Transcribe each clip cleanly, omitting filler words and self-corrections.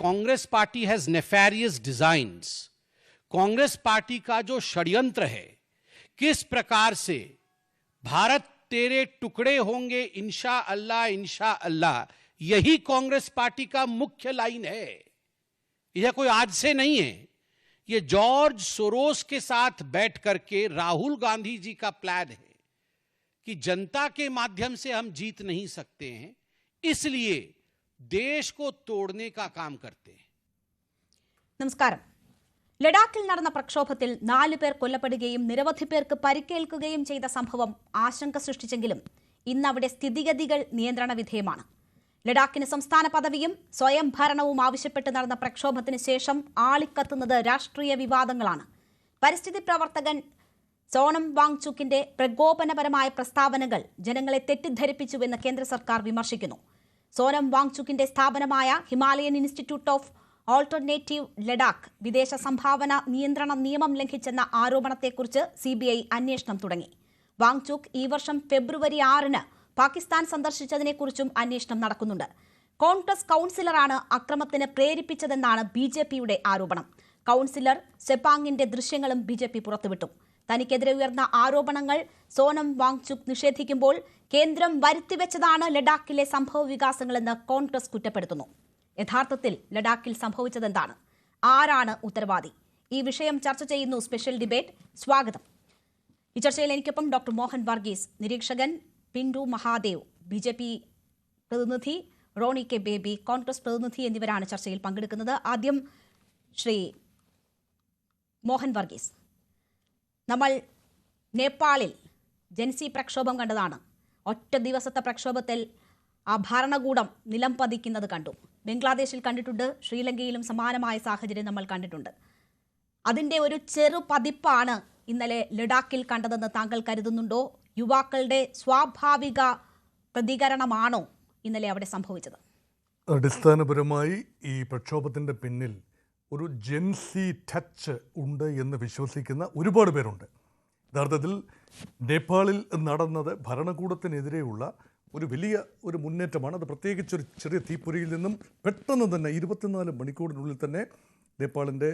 Congress party has nefarious designs. Congress party का जो षड्यंत्र है, किस प्रकार से भारत तेरे टुकड़े होंगे इंशा अल्लाह, यही कांग्रेस पार्टी का मुख्य लाइन है। यह कोई आज से नहीं है, यह जॉर्ज सोरोस के साथ बैठ करके राहुल गांधी जी का प्लान है कि जनता के माध्यम से हम जीत नहीं सकते हैं, इसलिए देश को तोड़ने का काम करते हैं। നമസ്കാരം. ലഡാക്കിൽ നടന്ന പ്രക്ഷോഭത്തിൽ 4 പേർ കൊല്ലപ്പെടുകയും നിരവധി പേർക്ക് പരിക്കേൽക്കുകയും ചെയ്ത സംഭവം ആശങ്ക സൃഷ്ടിച്ചെങ്കിലും ഇന്ന് അവിടെ സ്ഥിതിഗതികൾ നിയന്ത്രണ വിധേയമാണ്. ലഡാക്കിന് സംസ്ഥാന പദവിയും സ്വയം ഭരണവും ആവശ്യപ്പെട്ട് നടന്ന പ്രക്ഷോഭത്തിന് ശേഷം ആളിക്കത്തുന്നത് രാഷ്ട്രീയ വിവാദങ്ങളാണ്. പരിസ്ഥിതി പ്രവർത്തകൻ സോനം വാങ്ചുക്കിന്റെ പ്രകോപനപരമായ പ്രസ്താവനകൾ ജനങ്ങളെ തെറ്റിദ്ധരിപ്പിച്ചുവെന്ന് കേന്ദ്ര സർക്കാർ വിമർശിക്കുന്നു. സോനം വാങ്ചുക്കിന്റെ സ്ഥാപനമായ Himalayan institute of alternative Ladakh വിദേശ സംഭാവന നിയന്ത്രണ നിയമം ലംഘിച്ചെന്ന ആരോപണത്തെക്കുറിച്ച് CBI അന്വേഷണം തുടങ്ങി. വാങ്ചുക്ക് ഈ വർഷം ഫെബ്രുവരി 6-ന് പാകിസ്ഥാൻ സന്ദർശിച്ചതിനെക്കുറിച്ചും അന്വേഷണം നടക്കുന്നുണ്ട്. കോൺഗ്രസ് കൌൺസിലറാണ് അക്രമത്തിന് പ്രേരിപ്പിച്ചതെന്നാണ് BJPയുടെ ആരോപണം. കൌൺസിലർ സെപ്പാങ്ങിന്റെ ദൃശ്യങ്ങളും BJP പുറത്തുവിട്ടു. തനിക്കെതിരെ ഉയർന്ന ആരോപണങ്ങൾ സോനം വാങ്ചുക്ക് നിഷേധിക്കുമ്പോൾ കേന്ദ്രം വരുത്തിവെച്ചതാണ് ലഡാക്കിലെ സംഭവ വികാസങ്ങളെന്ന് കോൺഗ്രസ് കുറ്റപ്പെടുത്തുന്നു. യഥാർത്ഥത്തിൽ ലഡാക്കിൽ സംഭവിച്ചതെന്താണ്? ആരാണ് ഉത്തരവാദി? ഈ വിഷയം ചർച്ച ചെയ്യുന്നു സ്പെഷ്യൽ ഡിബേറ്റ്. സ്വാഗതം. ഈ ചർച്ചയിൽ എനിക്കൊപ്പം ഡോക്ടർ മോഹൻ വർഗീസ്, നിരീക്ഷകൻ പിന്റു മഹാദേവ്, BJP പ്രതിനിധി റോണി കെ ബേബി, കോൺഗ്രസ് പ്രതിനിധി എന്നിവരാണ് ചർച്ചയിൽ പങ്കെടുക്കുന്നത്. ആദ്യം ശ്രീ മോഹൻ വർഗീസ്, നമ്മൾ നേപ്പാളിൽ ജൻസി പ്രക്ഷോഭം കണ്ടതാണ്. ഒറ്റ ദിവസത്തെ പ്രക്ഷോഭത്തിൽ ആ ഭരണകൂടം നിലം പതിക്കുന്നത് കണ്ടു. ബംഗ്ലാദേശിൽ കണ്ടിട്ടുണ്ട്, ശ്രീലങ്കയിലും സമാനമായ സാഹചര്യം നമ്മൾ കണ്ടിട്ടുണ്ട്. അതിൻ്റെ ഒരു ചെറു പതിപ്പാണ് ഇന്നലെ ലഡാക്കിൽ കണ്ടതെന്ന് താങ്കൾ കരുതുന്നുണ്ടോ? യുവാക്കളുടെ സ്വാഭാവിക പ്രതികരണമാണോ ഇന്നലെ അവിടെ സംഭവിച്ചത്? അടിസ്ഥാനപരമായി ഈ പ്രക്ഷോഭത്തിൻ്റെ പിന്നിൽ ഒരു ജെൻസി ടച്ച് ഉണ്ട് എന്ന് വിശ്വസിക്കുന്ന ഒരുപാട് പേരുണ്ട്. യഥാർത്ഥത്തിൽ നേപ്പാളിൽ നടന്നത് ഭരണകൂടത്തിനെതിരെയുള്ള ഒരു വലിയ ഒരു മുന്നേറ്റമാണ്. അത് പ്രത്യേകിച്ചൊരു ചെറിയ തീപ്പൊരിയിൽ നിന്നും പെട്ടെന്ന് തന്നെ 24 മണിക്കൂറിനുള്ളിൽ തന്നെ നേപ്പാളിൻ്റെ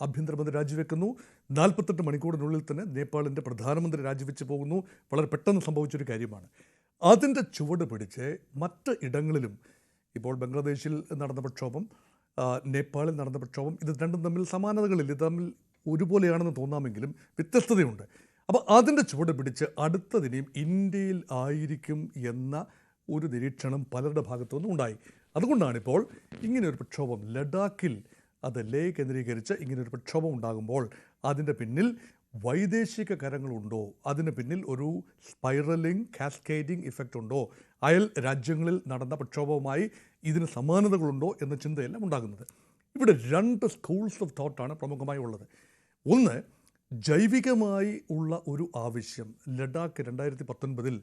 ആഭ്യന്തരമന്ത്രി രാജിവെക്കുന്നു. 48 മണിക്കൂറിനുള്ളിൽ തന്നെ നേപ്പാളിൻ്റെ പ്രധാനമന്ത്രി രാജിവെച്ച് പോകുന്നു. വളരെ പെട്ടെന്ന് സംഭവിച്ചൊരു കാര്യമാണ്. അതിൻ്റെ ചുവട് പിടിച്ച് മറ്റ് ഇടങ്ങളിലും ഇപ്പോൾ ബംഗ്ലാദേശിൽ നടന്ന പ്രക്ഷോഭം, നേപ്പാളിൽ നടന്ന പ്രക്ഷോഭം, ഇത് രണ്ടും തമ്മിൽ സമാനതകളില്ല. ഇത് തമ്മിൽ ഒരുപോലെയാണെന്ന് തോന്നാമെങ്കിലും വ്യത്യസ്തതയുണ്ട്. അപ്പോൾ അതിൻ്റെ ചുവട് പിടിച്ച് അടുത്തതിനെയും ഇന്ത്യയിൽ ആയിരിക്കും എന്ന ഒരു നിരീക്ഷണം പലരുടെ ഭാഗത്തുനിന്നും ഉണ്ടായി. അതുകൊണ്ടാണിപ്പോൾ ഇങ്ങനെയൊരു പ്രക്ഷോഭം ലഡാക്കിൽ, അത് ലേ കേന്ദ്രീകരിച്ച് ഇങ്ങനെയൊരു പ്രക്ഷോഭം ഉണ്ടാകുമ്പോൾ അതിൻ്റെ പിന്നിൽ വൈദേശിക കരങ്ങളുണ്ടോ, അതിന് പിന്നിൽ ഒരു സ്പൈറലിംഗ് കാസ്കേഡിംഗ് ഇഫക്റ്റ് ഉണ്ടോ, അയൽ രാജ്യങ്ങളിൽ നടന്ന പ്രക്ഷോഭവുമായി ഇതിന് സമാനതകളുണ്ടോ എന്ന ചിന്തയെല്ലാം ഉണ്ടാകുന്നത്. ഇവിടെ 2 സ്കൂൾസ് ഓഫ് തോട്ടാണ് പ്രമുഖമായി ഉള്ളത്. ഒന്ന്, ജൈവികമായി ഉള്ള ഒരു ആവശ്യം. ലഡാക്ക് 2019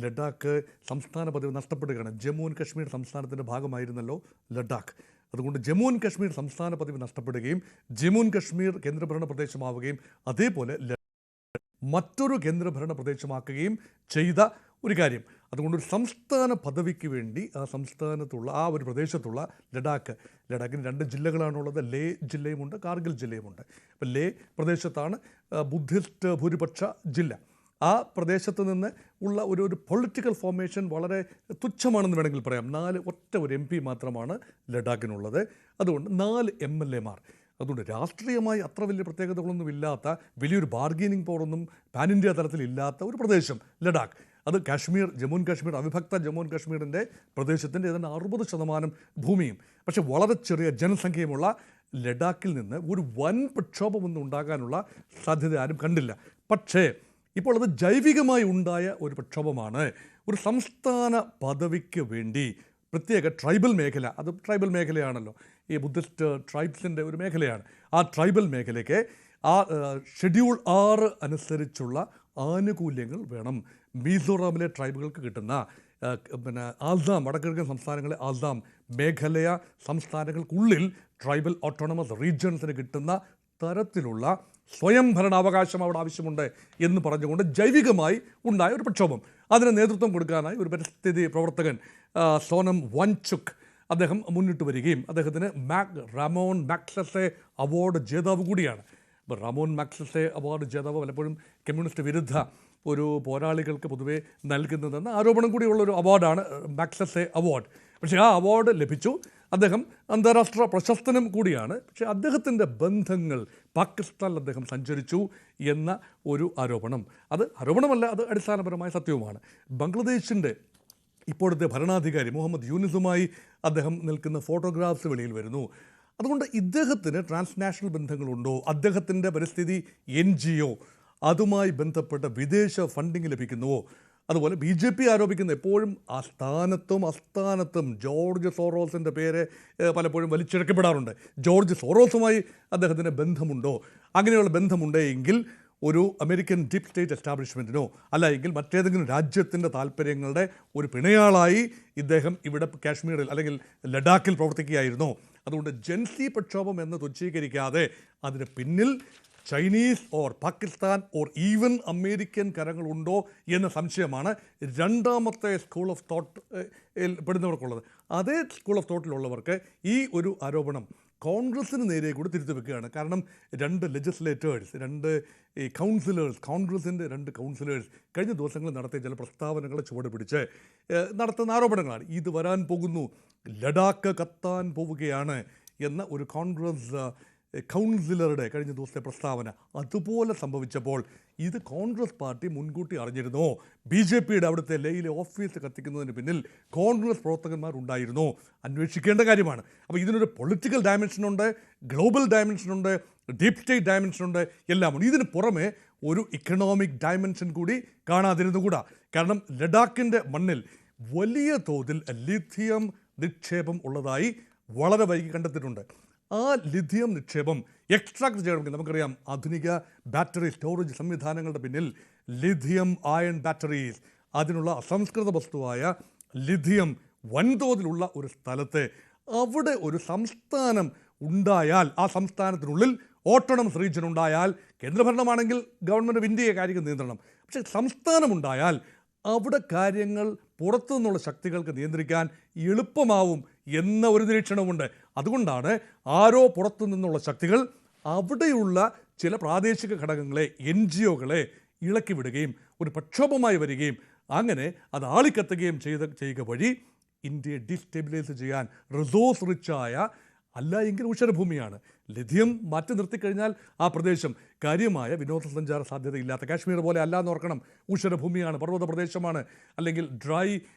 ലഡാക്ക് സംസ്ഥാന പദവി നഷ്ടപ്പെടുകയാണ്. ജമ്മു ആൻഡ് കശ്മീർ സംസ്ഥാനത്തിൻ്റെ ഭാഗമായിരുന്നല്ലോ ലഡാക്ക്. അതുകൊണ്ട് ജമ്മു ആൻഡ് കശ്മീർ സംസ്ഥാന പദവി നഷ്ടപ്പെടുകയും ജമ്മു ആൻഡ് കശ്മീർ കേന്ദ്രഭരണ പ്രദേശമാവുകയും അതേപോലെ മറ്റൊരു കേന്ദ്രഭരണ പ്രദേശമാക്കുകയും ചെയ്ത ഒരു കാര്യം. അതുകൊണ്ട് ഒരു സംസ്ഥാന പദവിക്ക് വേണ്ടി ആ സംസ്ഥാനത്തുള്ള ആ ഒരു പ്രദേശത്തുള്ള ലഡാക്കിന് 2 ജില്ലകളാണുള്ളത്. ലേ ജില്ലയുമുണ്ട്, കാർഗിൽ ജില്ലയുമുണ്ട്. അപ്പോൾ ലേ പ്രദേശത്താണ് ബുദ്ധിസ്റ്റ് ഭൂരിപക്ഷ ജില്ല. ആ പ്രദേശത്ത് നിന്ന് ഉള്ള ഒരു പൊളിറ്റിക്കൽ ഫോർമേഷൻ വളരെ തുച്ഛമാണെന്ന് വേണമെങ്കിൽ പറയാം. ഒരു MP മാത്രമാണ് ലഡാക്കിനുള്ളത്. അതുകൊണ്ട് 4 MLA മാർ. അതുകൊണ്ട് രാഷ്ട്രീയമായി അത്ര വലിയ പ്രത്യേകതകളൊന്നും ഇല്ലാത്ത, വലിയൊരു ബാർഗെയിനിങ് പവറൊന്നും പാൻ ഇന്ത്യ തലത്തിൽ ഇല്ലാത്ത ഒരു പ്രദേശം ലഡാക്ക്. അത് ജമ്മു ആൻഡ് കശ്മീർ, അവിഭക്ത ജമ്മു ആൻഡ് കശ്മീരിൻ്റെ പ്രദേശത്തിൻ്റെ ഏതാണ്ട് 60% ഭൂമിയും, പക്ഷേ വളരെ ചെറിയ ജനസംഖ്യയുമുള്ള ലഡാക്കിൽ നിന്ന് ഒരു വൻ പ്രക്ഷോഭമൊന്നും ഉണ്ടാകാനുള്ള സാധ്യത ആരും കണ്ടില്ല. പക്ഷേ ഇപ്പോൾ അത് ജൈവികമായി ഉണ്ടായ ഒരു പ്രക്ഷോഭമാണ്. ഒരു സംസ്ഥാന പദവിക്ക് വേണ്ടി പ്രത്യേക ട്രൈബൽ മേഖല, അത് ട്രൈബൽ മേഖലയാണല്ലോ, ഈ ബുദ്ധിസ്റ്റ് ട്രൈബ്സിൻ്റെ ഒരു മേഖലയാണ്. ആ ട്രൈബൽ മേഖലയ്ക്ക് ആ ഷെഡ്യൂൾ 6 അനുസരിച്ചുള്ള ആനുകൂല്യങ്ങൾ വേണം. മിസോറാമിലെ ട്രൈബുകൾക്ക് കിട്ടുന്ന ആസാം, വടക്കിഴക്കൻ സംസ്ഥാനങ്ങളെ ആസാം മേഖലയ സംസ്ഥാനങ്ങൾക്കുള്ളിൽ ട്രൈബൽ ഓട്ടോണമസ് റീജിയൻസിന് കിട്ടുന്ന തരത്തിലുള്ള സ്വയം ഭരണാവകാശം അവിടെ ആവശ്യമുണ്ട് എന്ന് പറഞ്ഞുകൊണ്ട് ജൈവികമായി ഉണ്ടായ ഒരു പ്രക്ഷോഭം. അതിന് നേതൃത്വം കൊടുക്കാനായി ഒരു പരിസ്ഥിതി പ്രവർത്തകൻ സോനം വാങ്ചുക് അദ്ദേഹം മുന്നിട്ട് വരികയും അദ്ദേഹത്തിന് റാമോൺ മാഗ്സസെ അവാർഡ് ജേതാവ് കൂടിയാണ്. അപ്പോൾ റാമോൺ മാഗ്സസെ അവാർഡ് ജേതാവ് പലപ്പോഴും കമ്മ്യൂണിസ്റ്റ് വിരുദ്ധ ഒരു പോരാളികൾക്ക് പൊതുവെ നൽകുന്നതെന്ന ആരോപണം കൂടിയുള്ളൊരു അവാർഡാണ് മാഗ്സസെ അവാർഡ്. പക്ഷേ ആ അവാർഡ് ലഭിച്ചു. അദ്ദേഹം അന്താരാഷ്ട്ര പ്രശസ്തനും കൂടിയാണ്. പക്ഷേ അദ്ദേഹത്തിൻ്റെ ബന്ധങ്ങൾ പാകിസ്ഥാനിൽ അദ്ദേഹം സഞ്ചരിച്ചു എന്ന ഒരു ആരോപണം, അത് ആരോപണമല്ല, അത് അടിസ്ഥാനപരമായ സത്യവുമാണ്. ബംഗ്ലാദേശിൻ്റെ ഇപ്പോഴത്തെ ഭരണാധികാരി മുഹമ്മദ് യൂനിസുമായി അദ്ദേഹം നിൽക്കുന്ന ഫോട്ടോഗ്രാഫ്സ് വെളിയിൽ വരുന്നു. അതുകൊണ്ട് ഇദ്ദേഹത്തിന് ട്രാൻസ്നാഷണൽ ബന്ധങ്ങളുണ്ടോ, അദ്ദേഹത്തിൻ്റെ പരിസ്ഥിതി NGO അതുമായി ബന്ധപ്പെട്ട വിദേശ ഫണ്ടിങ് ലഭിക്കുന്നുവോ? അതുപോലെ BJP ആരോപിക്കുന്ന എപ്പോഴും അസ്ഥാനത്തും ജോർജ് സോറോസിൻ്റെ പേര് പലപ്പോഴും വലിച്ചിഴക്കപ്പെടാറുണ്ട്. ജോർജ് സോറോസുമായി അദ്ദേഹത്തിന് ബന്ധമുണ്ടോ? അങ്ങനെയുള്ള ബന്ധമുണ്ടെങ്കിൽ ഒരു അമേരിക്കൻ ഡീപ് സ്റ്റേറ്റ് എസ്റ്റാബ്ലിഷ്മെൻറ്റിനോ അല്ല എങ്കിൽ മറ്റേതെങ്കിലും രാജ്യത്തിൻ്റെ താല്പര്യങ്ങളുടെ ഒരു പിണയാളായി ഇദ്ദേഹം ഇവിടെ കാശ്മീരിൽ അല്ലെങ്കിൽ ലഡാക്കിൽ പ്രവർത്തിക്കുകയായിരുന്നോ? അതുകൊണ്ട് ജൻസി പ്രക്ഷോഭം എന്ന് തുച്ഛീകരിക്കാതെ അതിന് പിന്നിൽ Chinese or Pakistan or even American കരങ്ങളുണ്ടോ എന്ന സംശയമാണ് രണ്ടാമത്തെ സ്കൂൾ ഓഫ് തോട്ട് പെടുന്നവർക്കുള്ളത്. അതേ സ്കൂൾ ഓഫ് തോട്ടിലുള്ളവർക്ക് ഈ ഒരു ആരോപണം കോൺഗ്രസിന് നേരെ കൂടി തിരുത്തി വെക്കുകയാണ്. കാരണം രണ്ട് കൗൺസിലേഴ്സ്, കോൺഗ്രസിൻ്റെ 2 കൗൺസിലേഴ്സ് കഴിഞ്ഞ ദിവസങ്ങളിൽ നടത്തിയ ചില പ്രസ്താവനകളെ ചുവട് പിടിച്ച് നടത്തുന്ന ആരോപണങ്ങളാണ്. ഇത് വരാൻ പോകുന്നു, ലഡാക്ക് കത്താൻ പോവുകയാണ് എന്ന ഒരു കോൺഗ്രസ് കൗൺസിലറുടെ കഴിഞ്ഞ ദിവസത്തെ പ്രസ്താവന. അതുപോലെ സംഭവിച്ചപ്പോൾ ഇത് കോൺഗ്രസ് പാർട്ടി മുൻകൂട്ടി അറിഞ്ഞിരുന്നോ? BJPയുടെ അവിടുത്തെ ലേയിലെ ഓഫീസ് കത്തിക്കുന്നതിന് പിന്നിൽ കോൺഗ്രസ് പ്രവർത്തകന്മാരുണ്ടായിരുന്നോ? അന്വേഷിക്കേണ്ട കാര്യമാണ്. അപ്പോൾ ഇതിനൊരു പൊളിറ്റിക്കൽ ഡയമെൻഷനുണ്ട്, ഗ്ലോബൽ ഡയമെൻഷനുണ്ട്, ഡീപ് സ്റ്റേറ്റ് ഡയമെൻഷനുണ്ട്, എല്ലാമുണ്ട്. ഇതിന് പുറമെ ഒരു ഇക്കണോമിക് ഡയമെൻഷൻ കൂടി കാണാതിരുന്നുകൂടാ. കാരണം ലഡാക്കിൻ്റെ മണ്ണിൽ വലിയ തോതിൽ ലിഥിയം നിക്ഷേപം ഉള്ളതായി വളരെ വൈകി കണ്ടെത്തിയിട്ടുണ്ട്. ആ ലിഥിയം നിക്ഷേപം എക്സ്ട്രാക്ട് ചെയ്യണമെങ്കിൽ നമുക്കറിയാം ആധുനിക ബാറ്ററി സ്റ്റോറേജ് സംവിധാനങ്ങളുടെ പിന്നിൽ ലിഥിയം അയൺ ബാറ്ററീസ്, അതിനുള്ള അസംസ്കൃത വസ്തുവായ ലിഥിയം വൻതോതിലുള്ള ഒരു സ്ഥലത്ത് അവിടെ ഒരു സംസ്ഥാനം ഉണ്ടായാൽ, ആ സംസ്ഥാനത്തിനുള്ളിൽ ഓട്ടോണമസ് റീജിയൻ ഉണ്ടായാൽ, കേന്ദ്രഭരണമാണെങ്കിൽ ഗവൺമെൻറ് ഓഫ് ഇന്ത്യയെ കാര്യങ്ങൾ നിയന്ത്രണം, പക്ഷേ സംസ്ഥാനമുണ്ടായാൽ അവിടെ കാര്യങ്ങൾ പുറത്തു നിന്നുള്ള ശക്തികൾക്ക് നിയന്ത്രിക്കാൻ എളുപ്പമാവും എന്ന ഒരു നിരീക്ഷണമുണ്ട്. അതുകൊണ്ടാണ് ആരോ പുറത്തു നിന്നുള്ള ശക്തികൾ അവിടെയുള്ള ചില പ്രാദേശിക ഘടകങ്ങളെ, NGOകളെ ഇളക്കി വിടുകയും ഒരു പ്രക്ഷോഭമായി വരികയും അങ്ങനെ അത് ആളിക്കത്തുകയും ചെയ്യുക വഴി ഇന്ത്യയെ ഡിസ്റ്റെബിലൈസ് ചെയ്യാൻ റിസോഴ്സ് റിച്ചായ, അല്ല എങ്കിൽ ഉഷരഭൂമിയാണ്. ലിഥിയം മാറ്റി നിർത്തിക്കഴിഞ്ഞാൽ ആ പ്രദേശം കാര്യമായ വിനോദസഞ്ചാര സാധ്യതയില്ലാത്ത, കാശ്മീർ പോലെ അല്ല എന്ന് ഓർക്കണം, ഉഷരഭൂമിയാണ്, പർവ്വത പ്രദേശമാണ്, അല്ലെങ്കിൽ ഡ്രൈ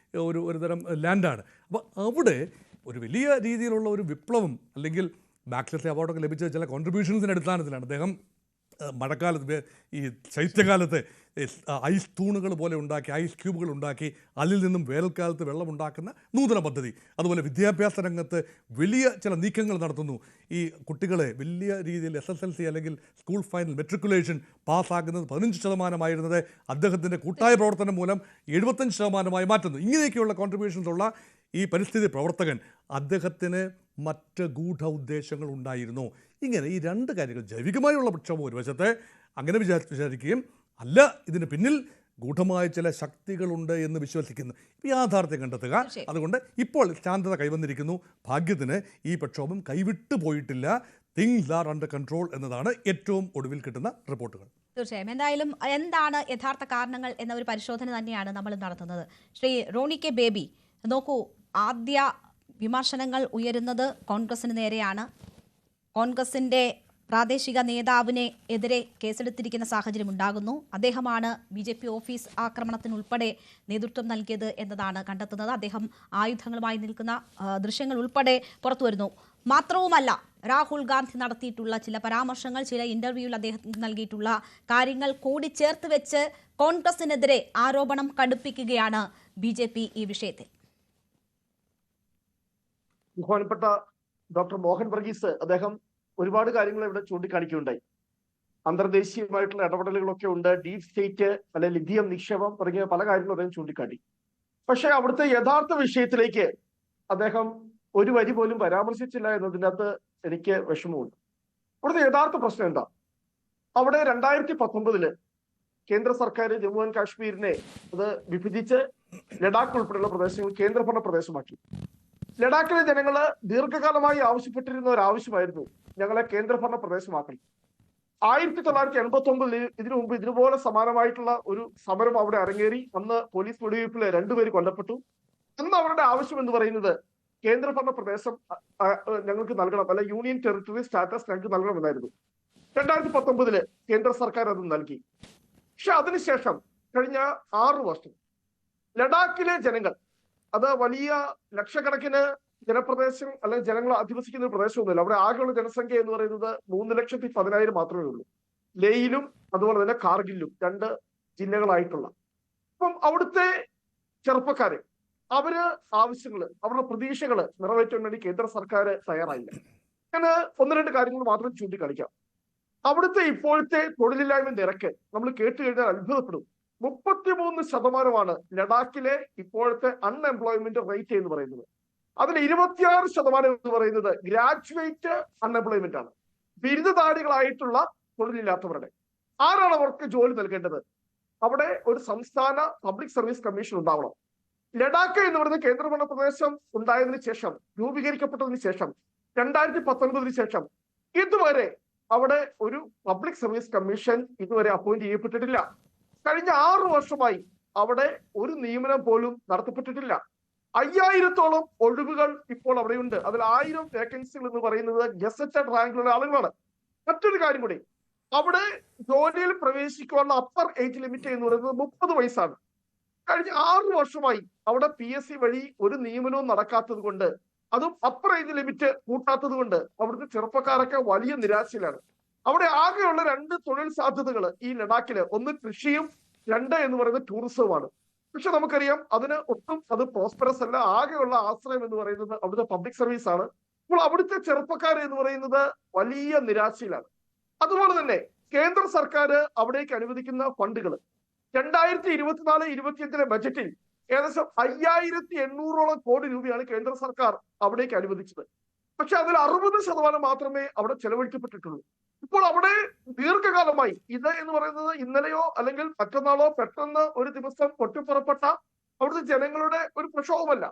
ഒരു തരം ലാൻഡാണ്. അപ്പോൾ അവിടെ ഒരു വലിയ രീതിയിലുള്ള ഒരു വിപ്ലവം, അല്ലെങ്കിൽ മാഗ്സസെ അവാർഡൊക്കെ ലഭിച്ച ചില കോൺട്രിബ്യൂഷൻസിൻ്റെ അടിസ്ഥാനത്തിലാണ് അദ്ദേഹം മഴക്കാലത്ത്, ഈ ശൈത്യകാലത്ത് ഐസ് തൂണുകൾ പോലെ ഉണ്ടാക്കി, ഐസ് ക്യൂബുകൾ ഉണ്ടാക്കി അതിൽ നിന്നും വേനൽക്കാലത്ത് വെള്ളമുണ്ടാക്കുന്ന നൂതന പദ്ധതി. അതുപോലെ വിദ്യാഭ്യാസ രംഗത്ത് വലിയ ചില നീക്കങ്ങൾ നടത്തുന്നു. ഈ കുട്ടികളെ വലിയ രീതിയിൽ SSLC അല്ലെങ്കിൽ സ്കൂൾ ഫൈനൽ മെട്രിക്കുലേഷൻ പാസ്സാക്കുന്നത് 15% അദ്ദേഹത്തിൻ്റെ കൂട്ടായ പ്രവർത്തനം മൂലം 75% മാറ്റുന്നു. ഇങ്ങനെയൊക്കെയുള്ള കോൺട്രിബ്യൂഷൻസ് ഉള്ള ഈ പരിസ്ഥിതി പ്രവർത്തകൻ, അദ്ദേഹത്തിന് മറ്റ് ഗൂഢ ഉദ്ദേശങ്ങൾ ഉണ്ടായിരുന്നു. ഇങ്ങനെ ഈ 2 കാര്യങ്ങൾ, ജൈവികമായുള്ള പ്രക്ഷോഭം ഒരു വശത്തെ അങ്ങനെ വിചാരിക്കുകയും അല്ല ഇതിന് പിന്നിൽ ഗൂഢമായ ചില ശക്തികളുണ്ട് എന്ന് വിശ്വസിക്കുന്നു, യാഥാർത്ഥ്യം കണ്ടെത്തുക. അതുകൊണ്ട് ഇപ്പോൾ ശാന്തത കൈവന്നിരിക്കുന്നു. ഭാഗ്യത്തിന് ഈ പ്രക്ഷോഭം കൈവിട്ടു പോയിട്ടില്ല. തിങ്സ് ആർ അണ്ടർ കൺട്രോൾ എന്നതാണ് ഏറ്റവും ഒടുവിൽ കിട്ടുന്ന റിപ്പോർട്ടുകൾ. തീർച്ചയായും. എന്തായാലും എന്താണ് യഥാർത്ഥ കാരണങ്ങൾ എന്ന ഒരു പരിശോധന തന്നെയാണ് നമ്മൾ നടത്തുന്നത്. ശ്രീ റോണി കെ ബേബി, നോക്കൂ, ആദ്യ വിമർശനങ്ങൾ ഉയരുന്നത് കോൺഗ്രസിന് നേരെയാണ്. കോൺഗ്രസിൻ്റെ പ്രാദേശിക നേതാവിനെ എതിരെ കേസെടുത്തിരിക്കുന്ന സാഹചര്യം ഉണ്ടാകുന്നു. അദ്ദേഹമാണ് BJP ഓഫീസ് ആക്രമണത്തിനുൾപ്പെടെ നേതൃത്വം നൽകിയത് എന്നതാണ് കണ്ടെത്തുന്നത്. അദ്ദേഹം ആയുധങ്ങളുമായി നിൽക്കുന്ന ദൃശ്യങ്ങൾ ഉൾപ്പെടെ പുറത്തുവരുന്നു. മാത്രവുമല്ല, രാഹുൽ ഗാന്ധി നടത്തിയിട്ടുള്ള ചില പരാമർശങ്ങൾ, ചില ഇന്റർവ്യൂവിൽ അദ്ദേഹം നൽകിയിട്ടുള്ള കാര്യങ്ങൾ കൂടി ചേർത്ത് വെച്ച് കോൺഗ്രസിനെതിരെ ആരോപണം കടുപ്പിക്കുകയാണ് BJP ഈ വിഷയത്തിൽ. ബഹുമാനപ്പെട്ട ഡോക്ടർ മോഹൻ വർഗീസ് അദ്ദേഹം ഒരുപാട് കാര്യങ്ങൾ ഇവിടെ ചൂണ്ടിക്കാണിക്കുകയുണ്ടായി. അന്തർദേശീയമായിട്ടുള്ള ഇടപെടലുകളൊക്കെ ഉണ്ട്, ഡീപ് സ്റ്റേറ്റ് അല്ലെ ലിഥിയം നിക്ഷേപം തുടങ്ങിയ പല കാര്യങ്ങളും അദ്ദേഹം ചൂണ്ടിക്കാട്ടി. പക്ഷെ അവിടുത്തെ യഥാർത്ഥ വിഷയത്തിലേക്ക് അദ്ദേഹം ഒരു വരി പോലും പരാമർശിച്ചില്ല എന്നതിനകത്ത് എനിക്ക് വിഷമമുണ്ട്. അവിടുത്തെ യഥാർത്ഥ പ്രശ്നം എന്താ? അവിടെ 2019 കേന്ദ്ര സർക്കാർ ജമ്മു ആൻഡ് കാശ്മീരിനെ അത് വിഭജിച്ച് ലഡാക്ക് ഉൾപ്പെടെയുള്ള പ്രദേശങ്ങൾ കേന്ദ്രഭരണ പ്രദേശമാക്കി. ലഡാക്കിലെ ജനങ്ങള് ദീർഘകാലമായി ആവശ്യപ്പെട്ടിരുന്ന ഒരു ആവശ്യമായിരുന്നു ഞങ്ങളെ കേന്ദ്രഭരണ പ്രദേശമാക്കണം. 1989 ഇതിനു മുമ്പ് ഇതുപോലെ സമാനമായിട്ടുള്ള ഒരു സമരം അവിടെ അരങ്ങേറി. അന്ന് പോലീസ് വെടിവയ്പിൽ 2 പേര് കൊല്ലപ്പെട്ടു. അന്ന് അവരുടെ ആവശ്യം എന്ന് പറയുന്നത് കേന്ദ്രഭരണ പ്രദേശം ഞങ്ങൾക്ക് നൽകണം, അല്ല യൂണിയൻ ടെറിട്ടറി സ്റ്റാറ്റസ് ഞങ്ങൾക്ക് നൽകണമെന്നായിരുന്നു. 2019 കേന്ദ്ര സർക്കാർ അത് നൽകി. പക്ഷെ അതിനുശേഷം കഴിഞ്ഞ 6 വർഷം ലഡാക്കിലെ ജനങ്ങൾ, അത് വലിയ ലക്ഷക്കണക്കിന് ജനപ്രദേശം അല്ലെങ്കിൽ ജനങ്ങൾ അധിവസിക്കുന്ന ഒരു പ്രദേശമൊന്നുമില്ല. അവിടെ ആകെയുള്ള ജനസംഖ്യ എന്ന് പറയുന്നത് 3,10,000 മാത്രമേ ഉള്ളൂ. ലേയിലും അതുപോലെ തന്നെ കാർഗിലും 2 ജില്ലകളായിട്ടുള്ള. അപ്പം അവിടുത്തെ ചെറുപ്പക്കാരെ അവര് ആവശ്യങ്ങള് അവരുടെ പ്രതീക്ഷകള് നിറവേറ്റാൻ വേണ്ടി കേന്ദ്ര സർക്കാർ തയ്യാറായില്ല. ഞാൻ 1-2 കാര്യങ്ങൾ മാത്രം ചൂണ്ടിക്കാണിക്കാം. അവിടുത്തെ ഇപ്പോഴത്തെ തൊഴിലില്ലായ്മ നിരക്ക് നമ്മൾ കേട്ട് കഴിഞ്ഞാൽ അത്ഭുതപ്പെടും. 33% ലഡാക്കിലെ ഇപ്പോഴത്തെ അൺഎംപ്ലോയ്മെന്റ് റേറ്റ് എന്ന് പറയുന്നത്. അതിൽ 26% എന്ന് പറയുന്നത് ഗ്രാജുവേറ്റ് അൺഎംപ്ലോയ്മെന്റ് ആണ്, ബിരുദധാരികളായിട്ടുള്ള തൊഴിലില്ലാത്തവരുടെ. ആരാണ് അവർക്ക് ജോലി നൽകേണ്ടത്? അവിടെ ഒരു സംസ്ഥാന പബ്ലിക് സർവീസ് കമ്മീഷൻ ഉണ്ടാവണം. ലഡാക്ക് എന്ന് പറയുന്ന കേന്ദ്രഭരണ പ്രദേശം ഉണ്ടായതിനു ശേഷം, രൂപീകരിക്കപ്പെട്ടതിന് ശേഷം 2019 ശേഷം ഇതുവരെ അവിടെ ഒരു പബ്ലിക് സർവീസ് കമ്മീഷൻ ഇതുവരെ അപ്പോയിന്റ് ചെയ്യപ്പെട്ടിട്ടില്ല. കഴിഞ്ഞ 6 വർഷമായി അവിടെ ഒരു നിയമനം പോലും നടത്തപ്പെട്ടിട്ടില്ല. 5000-ഓളം ഒഴിവുകൾ ഇപ്പോൾ അവിടെയുണ്ട്. അതിൽ 1000 വേക്കൻസികൾ എന്ന് പറയുന്നത് ഗസറ്റഡ് റാങ്കിലുള്ള ആളുകളാണ്. മറ്റൊരു കാര്യം കൂടി, അവിടെ ജോലിയിൽ പ്രവേശിക്കാനുള്ള അപ്പർ ഏജ് ലിമിറ്റ് എന്ന് പറയുന്നത് 30 വയസ്സാണ്. കഴിഞ്ഞ 6 വർഷമായി അവിടെ PSC വഴി ഒരു നിയമനവും നടക്കാത്തത് കൊണ്ട്, അതും അപ്പർ ഏജ് ലിമിറ്റ് കൂട്ടാത്തത് കൊണ്ട് അവിടുത്തെ ചെറുപ്പക്കാരൊക്കെ വലിയ നിരാശയിലാണ്. അവിടെ ആകെയുള്ള 2 തൊഴിൽ സാധ്യതകൾ ഈ ലഡാക്കില്, ഒന്ന് കൃഷിയും 2 എന്ന് പറയുന്നത് ടൂറിസവുമാണ്. പക്ഷെ നമുക്കറിയാം അതിന് ഒട്ടും അത് പ്രോസ്പെറസ് അല്ല. ആകെയുള്ള ആശ്രയം എന്ന് പറയുന്നത് അവിടുത്തെ പബ്ലിക് സർവീസ് ആണ്. അപ്പോൾ അവിടുത്തെ ചെറുപ്പക്കാർ എന്ന് പറയുന്നത് വലിയ നിരാശയിലാണ്. അതുപോലെ തന്നെ കേന്ദ്ര സർക്കാർ അവിടേക്ക് അനുവദിക്കുന്ന ഫണ്ടുകൾ 2024-25 ബജറ്റിൽ ഏകദേശം 5800-ഓളം കോടി രൂപയാണ് കേന്ദ്ര സർക്കാർ അവിടേക്ക് അനുവദിച്ചത്. പക്ഷെ അതിൽ 60% മാത്രമേ അവിടെ ചെലവഴിക്കപ്പെട്ടിട്ടുള്ളൂ. ഇപ്പോൾ അവിടെ ദീർഘകാലമായി ഇത് എന്ന് പറയുന്നത് ഇന്നലെയോ അല്ലെങ്കിൽ മറ്റന്നാളോ പെട്ടെന്ന് ഒരു ദിവസം പൊട്ടിപ്പുറപ്പെട്ട അവിടുത്തെ ജനങ്ങളുടെ ഒരു പ്രക്ഷോഭമല്ല.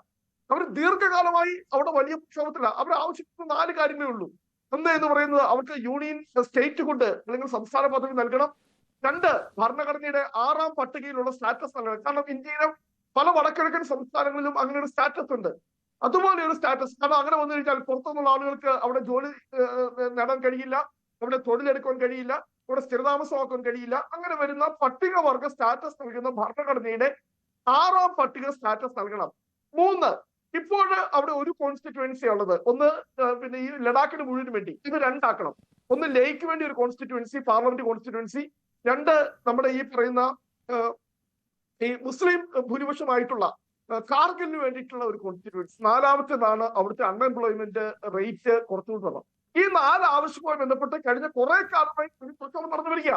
അവർ ദീർഘകാലമായി അവിടെ വലിയ പ്രക്ഷോഭത്തില്ല. അവർ ആവശ്യപ്പെടുന്ന 4 കാര്യങ്ങളേ ഉള്ളൂ. ഒന്ന് എന്ന് പറയുന്നത് അവർക്ക് യൂണിയൻ സ്റ്റേറ്റ് കൊണ്ട് അല്ലെങ്കിൽ സംസ്ഥാന പദവി നൽകണം. 2, ഭരണഘടനയുടെ 6ാം പട്ടികയിലുള്ള സ്റ്റാറ്റസ് നൽകണം. കാരണം ഇന്ത്യയിലെ പല വടക്കിഴക്കൻ സംസ്ഥാനങ്ങളിലും അങ്ങനെ ഒരു സ്റ്റാറ്റസ് ഉണ്ട്. അതുപോലെ ഒരു സ്റ്റാറ്റസ്, കാരണം അങ്ങനെ വന്നു കഴിഞ്ഞാൽ പുറത്തുനിന്നുള്ള ആളുകൾക്ക് അവിടെ ജോലി നേടാൻ കഴിയില്ല, അവിടെ തൊഴിലെടുക്കാൻ കഴിയില്ല, ഇവിടെ സ്ഥിരതാമസമാക്കാൻ കഴിയില്ല. അങ്ങനെ വരുന്ന പട്ടികവർഗ സ്റ്റാറ്റസ് നൽകുന്ന ഭരണഘടനയുടെ 6ാം പട്ടിക സ്റ്റാറ്റസ് നൽകണം. 3, ഇപ്പോൾ അവിടെ ഒരു കോൺസ്റ്റിറ്റ്യുവൻസി ഉള്ളത്. ഒന്ന് പിന്നെ ഈ ലഡാക്കിന് മുഴുവൻ വേണ്ടി ഇത് 2 ആക്കണം. ഒന്ന് ലേക്ക് വേണ്ടി ഒരു കോൺസ്റ്റിറ്റ്യുവൻസി, പാർലമെന്റ് കോൺസ്റ്റിറ്റ്യുവൻസി. 2 നമ്മുടെ ഈ പറയുന്ന ഈ മുസ്ലിം ഭൂരിപക്ഷമായിട്ടുള്ള കാർഗിലിന് വേണ്ടിയിട്ടുള്ള ഒരു കോൺസ്റ്റിറ്റ്യുവൻസി. 4ാമത്തേതാണ് അവിടുത്തെ അൺഎംപ്ലോയ്മെന്റ് റേറ്റ് കുറച്ചുകൊണ്ടുവരണം. ഈ 4 ആവശ്യവുമായി ബന്ധപ്പെട്ട് കഴിഞ്ഞ കുറെ കാലമായി പ്രക്ഷോഭം നടന്നു വരിക.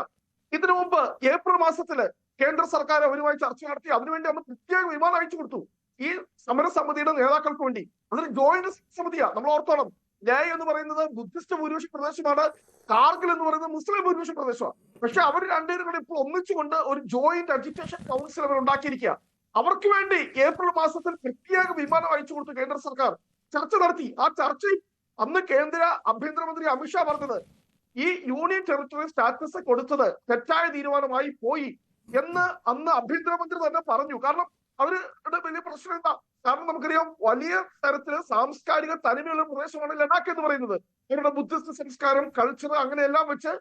ഇതിനു മുമ്പ് ഏപ്രിൽ മാസത്തില് കേന്ദ്ര സർക്കാർ അവരുമായി ചർച്ച നടത്തി അതിനുവേണ്ടി അന്ന് പ്രത്യേക വിമാനം അയച്ചു കൊടുത്തു ഈ സമരസമിതിയുടെ നേതാക്കൾക്ക് വേണ്ടി. അതൊരു ജോയിന്റ് സമിതിയാണ്. നമ്മൾ ഓർത്തോളം, ലേ എന്ന് പറയുന്നത് ബുദ്ധിസ്റ്റ് ഭൂരിപക്ഷ പ്രദേശമാണ്, കാർഗിൽ എന്ന് പറയുന്നത് മുസ്ലിം ഭൂരിപക്ഷ പ്രദേശമാണ്. പക്ഷെ അവർ 2 പേരും കൂടെ ഇപ്പോൾ ഒന്നിച്ചുകൊണ്ട് ഒരു ജോയിന്റ് അജിറ്റേഷൻ കൗൺസിൽ അവർ ഉണ്ടാക്കിയിരിക്കുക. അവർക്ക് വേണ്ടി ഏപ്രിൽ മാസത്തിൽ പ്രത്യേക വിമാനം അയച്ചു കൊടുത്തു കേന്ദ്ര സർക്കാർ. ചർച്ച നടത്തി. ആ ചർച്ചയിൽ അന്ന് കേന്ദ്ര ആഭ്യന്തരമന്ത്രി അമിത്ഷാ പറഞ്ഞത് ഈ യൂണിയൻ ടെറിട്ടറി സ്റ്റാറ്റസ് കൊടുത്തത് തെറ്റായ തീരുമാനമായി പോയി എന്ന് അന്ന് ആഭ്യന്തരമന്ത്രി തന്നെ പറഞ്ഞു. കാരണം അവരുടെ വലിയ പ്രശ്നം എന്താ? കാരണം നമുക്കറിയാം വലിയ തരത്തില് സാംസ്കാരിക തനിമയുള്ള പ്രദേശമാണ് ലഡാക്ക് എന്ന് പറയുന്നത്. അവരുടെ ബുദ്ധിസ്റ്റ് സംസ്കാരം, കൾച്ചർ അങ്ങനെയെല്ലാം വെച്ച്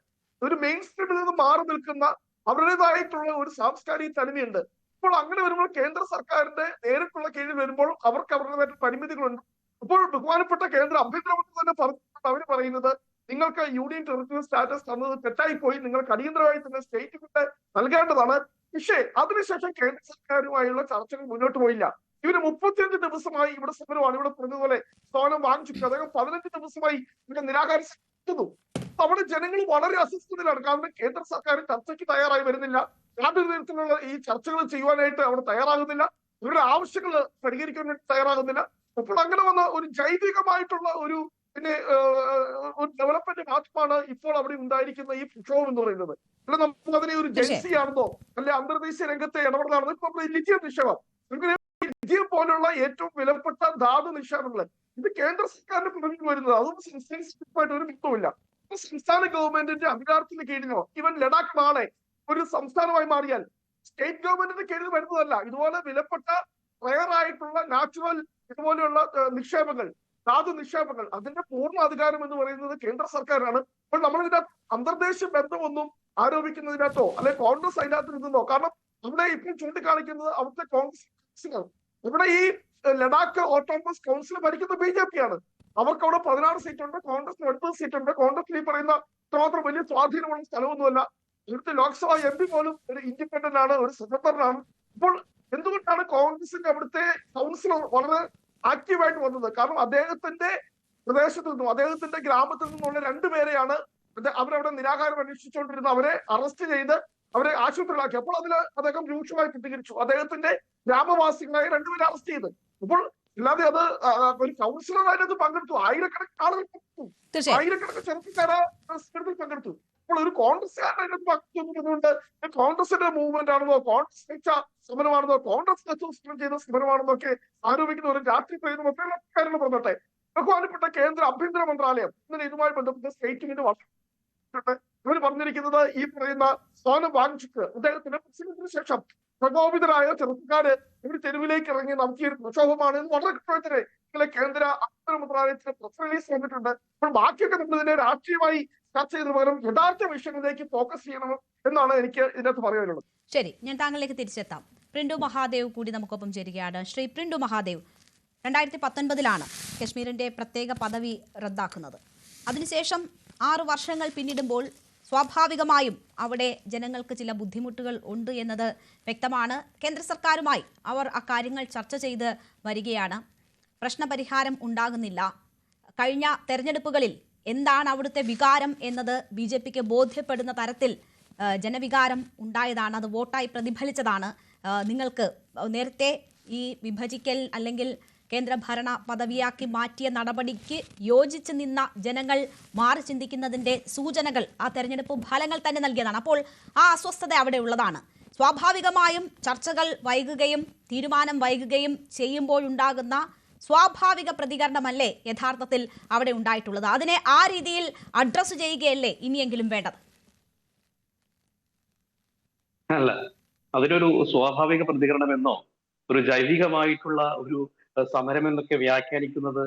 ഒരു മെയിൻ സ്ട്രീമിൽ നിന്ന് മാറി നിൽക്കുന്ന അവരുടേതായിട്ടുള്ള ഒരു സാംസ്കാരിക തനിമയുണ്ട്. അപ്പോൾ അങ്ങനെ വരുമ്പോൾ കേന്ദ്ര സർക്കാരിന്റെ നേരിട്ടുള്ള കീഴിൽ വരുമ്പോൾ അവർക്ക് അവരുടേതായിട്ട് പരിമിതികളുണ്ട്. അപ്പോൾ ബഹുമാനപ്പെട്ട കേന്ദ്ര ആഭ്യന്തരമന്ത്രി തന്നെ പറഞ്ഞിട്ടുണ്ട്. അവർ പറയുന്നത് നിങ്ങൾക്ക് യൂണിയൻ ടെറിട്ടറി സ്റ്റാറ്റസ് തന്നത് തെറ്റായി പോയി, നിങ്ങൾക്ക് അടിയന്തരമായി തന്നെ സ്റ്റേറ്റ്മെന്റ് നൽകേണ്ടതാണ്. പക്ഷേ അതിനുശേഷം കേന്ദ്ര സർക്കാരുമായുള്ള ചർച്ചകൾ മുന്നോട്ട് പോയില്ല. ഇവര് 35 ദിവസമായി ഇവിടെ സമരമാണ്. ഇവിടെ പറഞ്ഞതുപോലെ സ്ഥാനം വാങ്ങിച്ചു. അദ്ദേഹം 15 ദിവസമായി ഇവിടെ നിരാകരിക്കുന്നു. അവിടെ ജനങ്ങൾ വളരെ അസ്വസ്ഥതയിലാണ്. കാരണം കേന്ദ്ര സർക്കാർ ചർച്ചയ്ക്ക് തയ്യാറായി വരുന്നില്ല. യാതൊരു തരത്തിലുള്ള ഈ ചർച്ചകൾ ചെയ്യുവാനായിട്ട് അവിടെ തയ്യാറാകുന്നില്ല. ഇവരുടെ ആവശ്യങ്ങൾ പരിഹരിക്കാൻ വേണ്ടി തയ്യാറാകുന്നില്ല. അപ്പോൾ അങ്ങനെ വന്ന ഒരു ജൈവികമായിട്ടുള്ള ഒരു ഒരു ഡെവലപ്മെന്റ് മാത്രമാണ് ഇപ്പോൾ അവിടെ ഉണ്ടായിരിക്കുന്ന ഈ പ്രക്ഷോഭം എന്ന് പറയുന്നത്. അല്ല നമ്മൾ അതിനെ ഒരു ജൻസി ആണെന്നോ അല്ലെ അന്തർദേശീയ രംഗത്തെ ഇടപെടലാണെന്നോ ഇപ്പൊ ലിഥിയം നിക്ഷേപം, ലിഥിയം പോലുള്ള ഏറ്റവും വിലപ്പെട്ട ധാതു നിക്ഷേപങ്ങൾ ഇത് കേന്ദ്ര സർക്കാരിന്റെ പിന്തുണയിൽ വരുന്നത്. അതൊന്നും സംസ്ഥാനമായിട്ട് ഒരു ബന്ധവുമില്ല. സംസ്ഥാന ഗവൺമെന്റിന്റെ അധികാരത്തിന് കീഴിലോ ഇവൻ ലഡാക്ക് നാളെ ഒരു സംസ്ഥാനമായി മാറിയാൽ സ്റ്റേറ്റ് ഗവൺമെന്റിന്റെ കീഴിൽ വരുന്നതല്ല. ഇതുപോലെ വിലപ്പെട്ട റയറായിട്ടുള്ള നാച്ചുറൽ ഇതുപോലെയുള്ള നിക്ഷേപങ്ങൾ, ധാതു നിക്ഷേപങ്ങൾ, അതിന്റെ പൂർണ്ണ അധികാരം എന്ന് പറയുന്നത് കേന്ദ്ര സർക്കാരാണ്. അപ്പോൾ നമ്മൾ ഇതിനകത്ത് അന്തർദേശീയ ബന്ധമൊന്നും ആരോപിക്കുന്നതിനകത്തോ അല്ലെ കോൺഗ്രസ് അതിനകത്ത് നിന്നോ, കാരണം അവിടെ ഇപ്പോൾ ചൂണ്ടിക്കാണിക്കുന്നത് അവിടുത്തെ കോൺഗ്രസ്, ഇവിടെ ഈ ലഡാക്ക് ഓട്ടോണമസ് കൗൺസിൽ ഭരിക്കുന്ന BJP ആണ്. അവർക്ക് അവിടെ 16 സീറ്റുണ്ട്, കോൺഗ്രസിന് 9 സീറ്റുണ്ട്. കോൺഗ്രസിൽ ഈ പറയുന്ന ഇത്രമാത്രം വലിയ സ്വാധീനമുള്ള സ്ഥലമൊന്നുമല്ല. ഇവിടുത്തെ ലോക്സഭാ MP പോലും ഒരു ഇൻഡിപെൻഡന്റ് ആണ്, ഒരു സ്വതന്ത്രനാണ്. അപ്പോൾ എന്തുകൊണ്ടാണ് കോൺഗ്രസിന്റെ അവിടുത്തെ കൗൺസിൽ വളരെ ആക്റ്റീവായിട്ട് വന്നത്? കാരണം അദ്ദേഹത്തിന്റെ പ്രദേശത്ത് നിന്നും അദ്ദേഹത്തിന്റെ ഗ്രാമത്തിൽ നിന്നുള്ള 2 പേരെയാണ് അവരവിടെ നിരാകാരം അന്വേഷിച്ചുകൊണ്ടിരുന്നത്. അവരെ അറസ്റ്റ് ചെയ്ത് അവരെ ആശുപത്രിയിലാക്കി. അപ്പോൾ അതിൽ അദ്ദേഹം രൂക്ഷമായി പ്രതികരിച്ചു. അദ്ദേഹത്തിന്റെ ഗ്രാമവാസികളായ 2 പേരെ അറസ്റ്റ് ചെയ്ത്. അപ്പോൾ അല്ലാതെ അത് ഒരു കൗൺസിലറായിട്ട് അത് പങ്കെടുത്തു. ആയിരക്കണക്കിന് ആളുകൾ പങ്കെടുത്തു, ആയിരക്കണക്കിന് ചെറുപ്പക്കാരെ പങ്കെടുത്തു. അപ്പോൾ ഒരു കോൺഗ്രസ്സുകാരുടെ പങ്കെടുത്തുകൊണ്ട് കോൺഗ്രസിന്റെ മൂവ്മെന്റ് ആണെന്നോ കോൺഗ്രസ് വെച്ച സമരമാണെന്നോ കോൺഗ്രസ് നേതൃത്വം ചെയ്ത സമരമാണെന്നോ ഒക്കെ ആരോപിക്കുന്നവരും രാത്രി പറയുന്ന മറ്റുള്ള കാര്യങ്ങൾ പറഞ്ഞോട്ടെ. ബഹുമാനപ്പെട്ട കേന്ദ്ര ആഭ്യന്തര മന്ത്രാലയം ഇന്നലെ ഇതുമായി ബന്ധപ്പെട്ട സ്റ്റേറ്റ്മെന്റ് ഇവർ പറഞ്ഞിരിക്കുന്നത് ഈ പറയുന്ന സ്ഥാനം വാങ്ങിച്ചിട്ട് അദ്ദേഹത്തിന്റെ പ്രസംഗത്തിന് ശേഷം പ്രകോപിതരായ ചെറുപ്പക്കാര് ഇവർ തെരുവിലേക്ക് ഇറങ്ങി നടത്തിയ ഒരു പ്രക്ഷോഭമാണ് എന്ന് വളരെ കൃത്യമായിട്ട് ഇന്നലെ കേന്ദ്ര ആഭ്യന്തര മന്ത്രാലയത്തിന് പ്രസ് റിലീസ് വന്നിട്ടുണ്ട്. അപ്പോൾ ബാക്കിയൊക്കെ നമ്മൾ ഇതിനെ രാഷ്ട്രീയമായി ചർച്ച ചെയ്തതിന് പകരം യഥാർത്ഥ വിഷയങ്ങളിലേക്ക് ഫോക്കസ് ചെയ്യണം എന്നാണ് എനിക്ക് ഇതിനകത്ത് പറയാനുള്ളത്. ശരി, ഞാൻ താങ്കളിലേക്ക് തിരിച്ചെത്താം. പ്രിന്റു മഹാദേവ് കൂടി നമുക്കൊപ്പം ചേരുകയാണ്. ശ്രീ പ്രിന്റു മഹാദേവ്, 2019 കശ്മീരിന്റെ പ്രത്യേക പദവി റദ്ദാക്കുന്നത്. അതിനുശേഷം 6 വർഷങ്ങൾ പിന്നിടുമ്പോൾ സ്വാഭാവികമായും അവിടെ ജനങ്ങൾക്ക് ചില ബുദ്ധിമുട്ടുകൾ ഉണ്ട് എന്നത് വ്യക്തമാണ്. കേന്ദ്ര സർക്കാരുമായി അവർ അക്കാര്യങ്ങൾ ചർച്ച ചെയ്ത് വരികയാണ്. പ്രശ്നപരിഹാരം ഉണ്ടാകുന്നില്ല. കഴിഞ്ഞ തെരഞ്ഞെടുപ്പുകളിൽ എന്താണ് അവിടുത്തെ വികാരം എന്നത് BJPക്ക് ബോധ്യപ്പെടുന്ന തരത്തിൽ ജനവികാരം ഉണ്ടായതാണ്. അത് വോട്ടായി പ്രതിഫലിച്ചതാണ്. നിങ്ങൾക്ക് നേരത്തെ ഈ വിഭജിക്കൽ അല്ലെങ്കിൽ കേന്ദ്രഭരണ പദവിയാക്കി മാറ്റിയ നടപടിക്ക് യോജിച്ച് നിന്ന ജനങ്ങൾ മാറി ചിന്തിക്കുന്നതിൻ്റെ സൂചനകൾ ആ തെരഞ്ഞെടുപ്പ് ഫലങ്ങൾ തന്നെ നൽകിയതാണ്. അപ്പോൾ ആ അസ്വസ്ഥത അവിടെ ഉള്ളതാണ്. സ്വാഭാവികമായും ചർച്ചകൾ വൈകുകയും തീരുമാനം വൈകുകയും ചെയ്യുമ്പോഴുണ്ടാകുന്ന സ്വാഭാവിക പ്രതികരണമല്ലേ യഥാർത്ഥത്തിൽ അവിടെ ഉണ്ടായിട്ടുള്ളത്? അതിനെ ആ രീതിയിൽ അഡ്രസ് ചെയ്യുകയല്ലേ ഇനിയെങ്കിലും വേണ്ടത്? അല്ല, അതിനൊരു സ്വാഭാവിക പ്രതികരണമെന്നോ ഒരു ജൈവികമായിട്ടുള്ള ഒരു സമരം എന്നൊക്കെ വ്യാഖ്യാനിക്കുന്നത്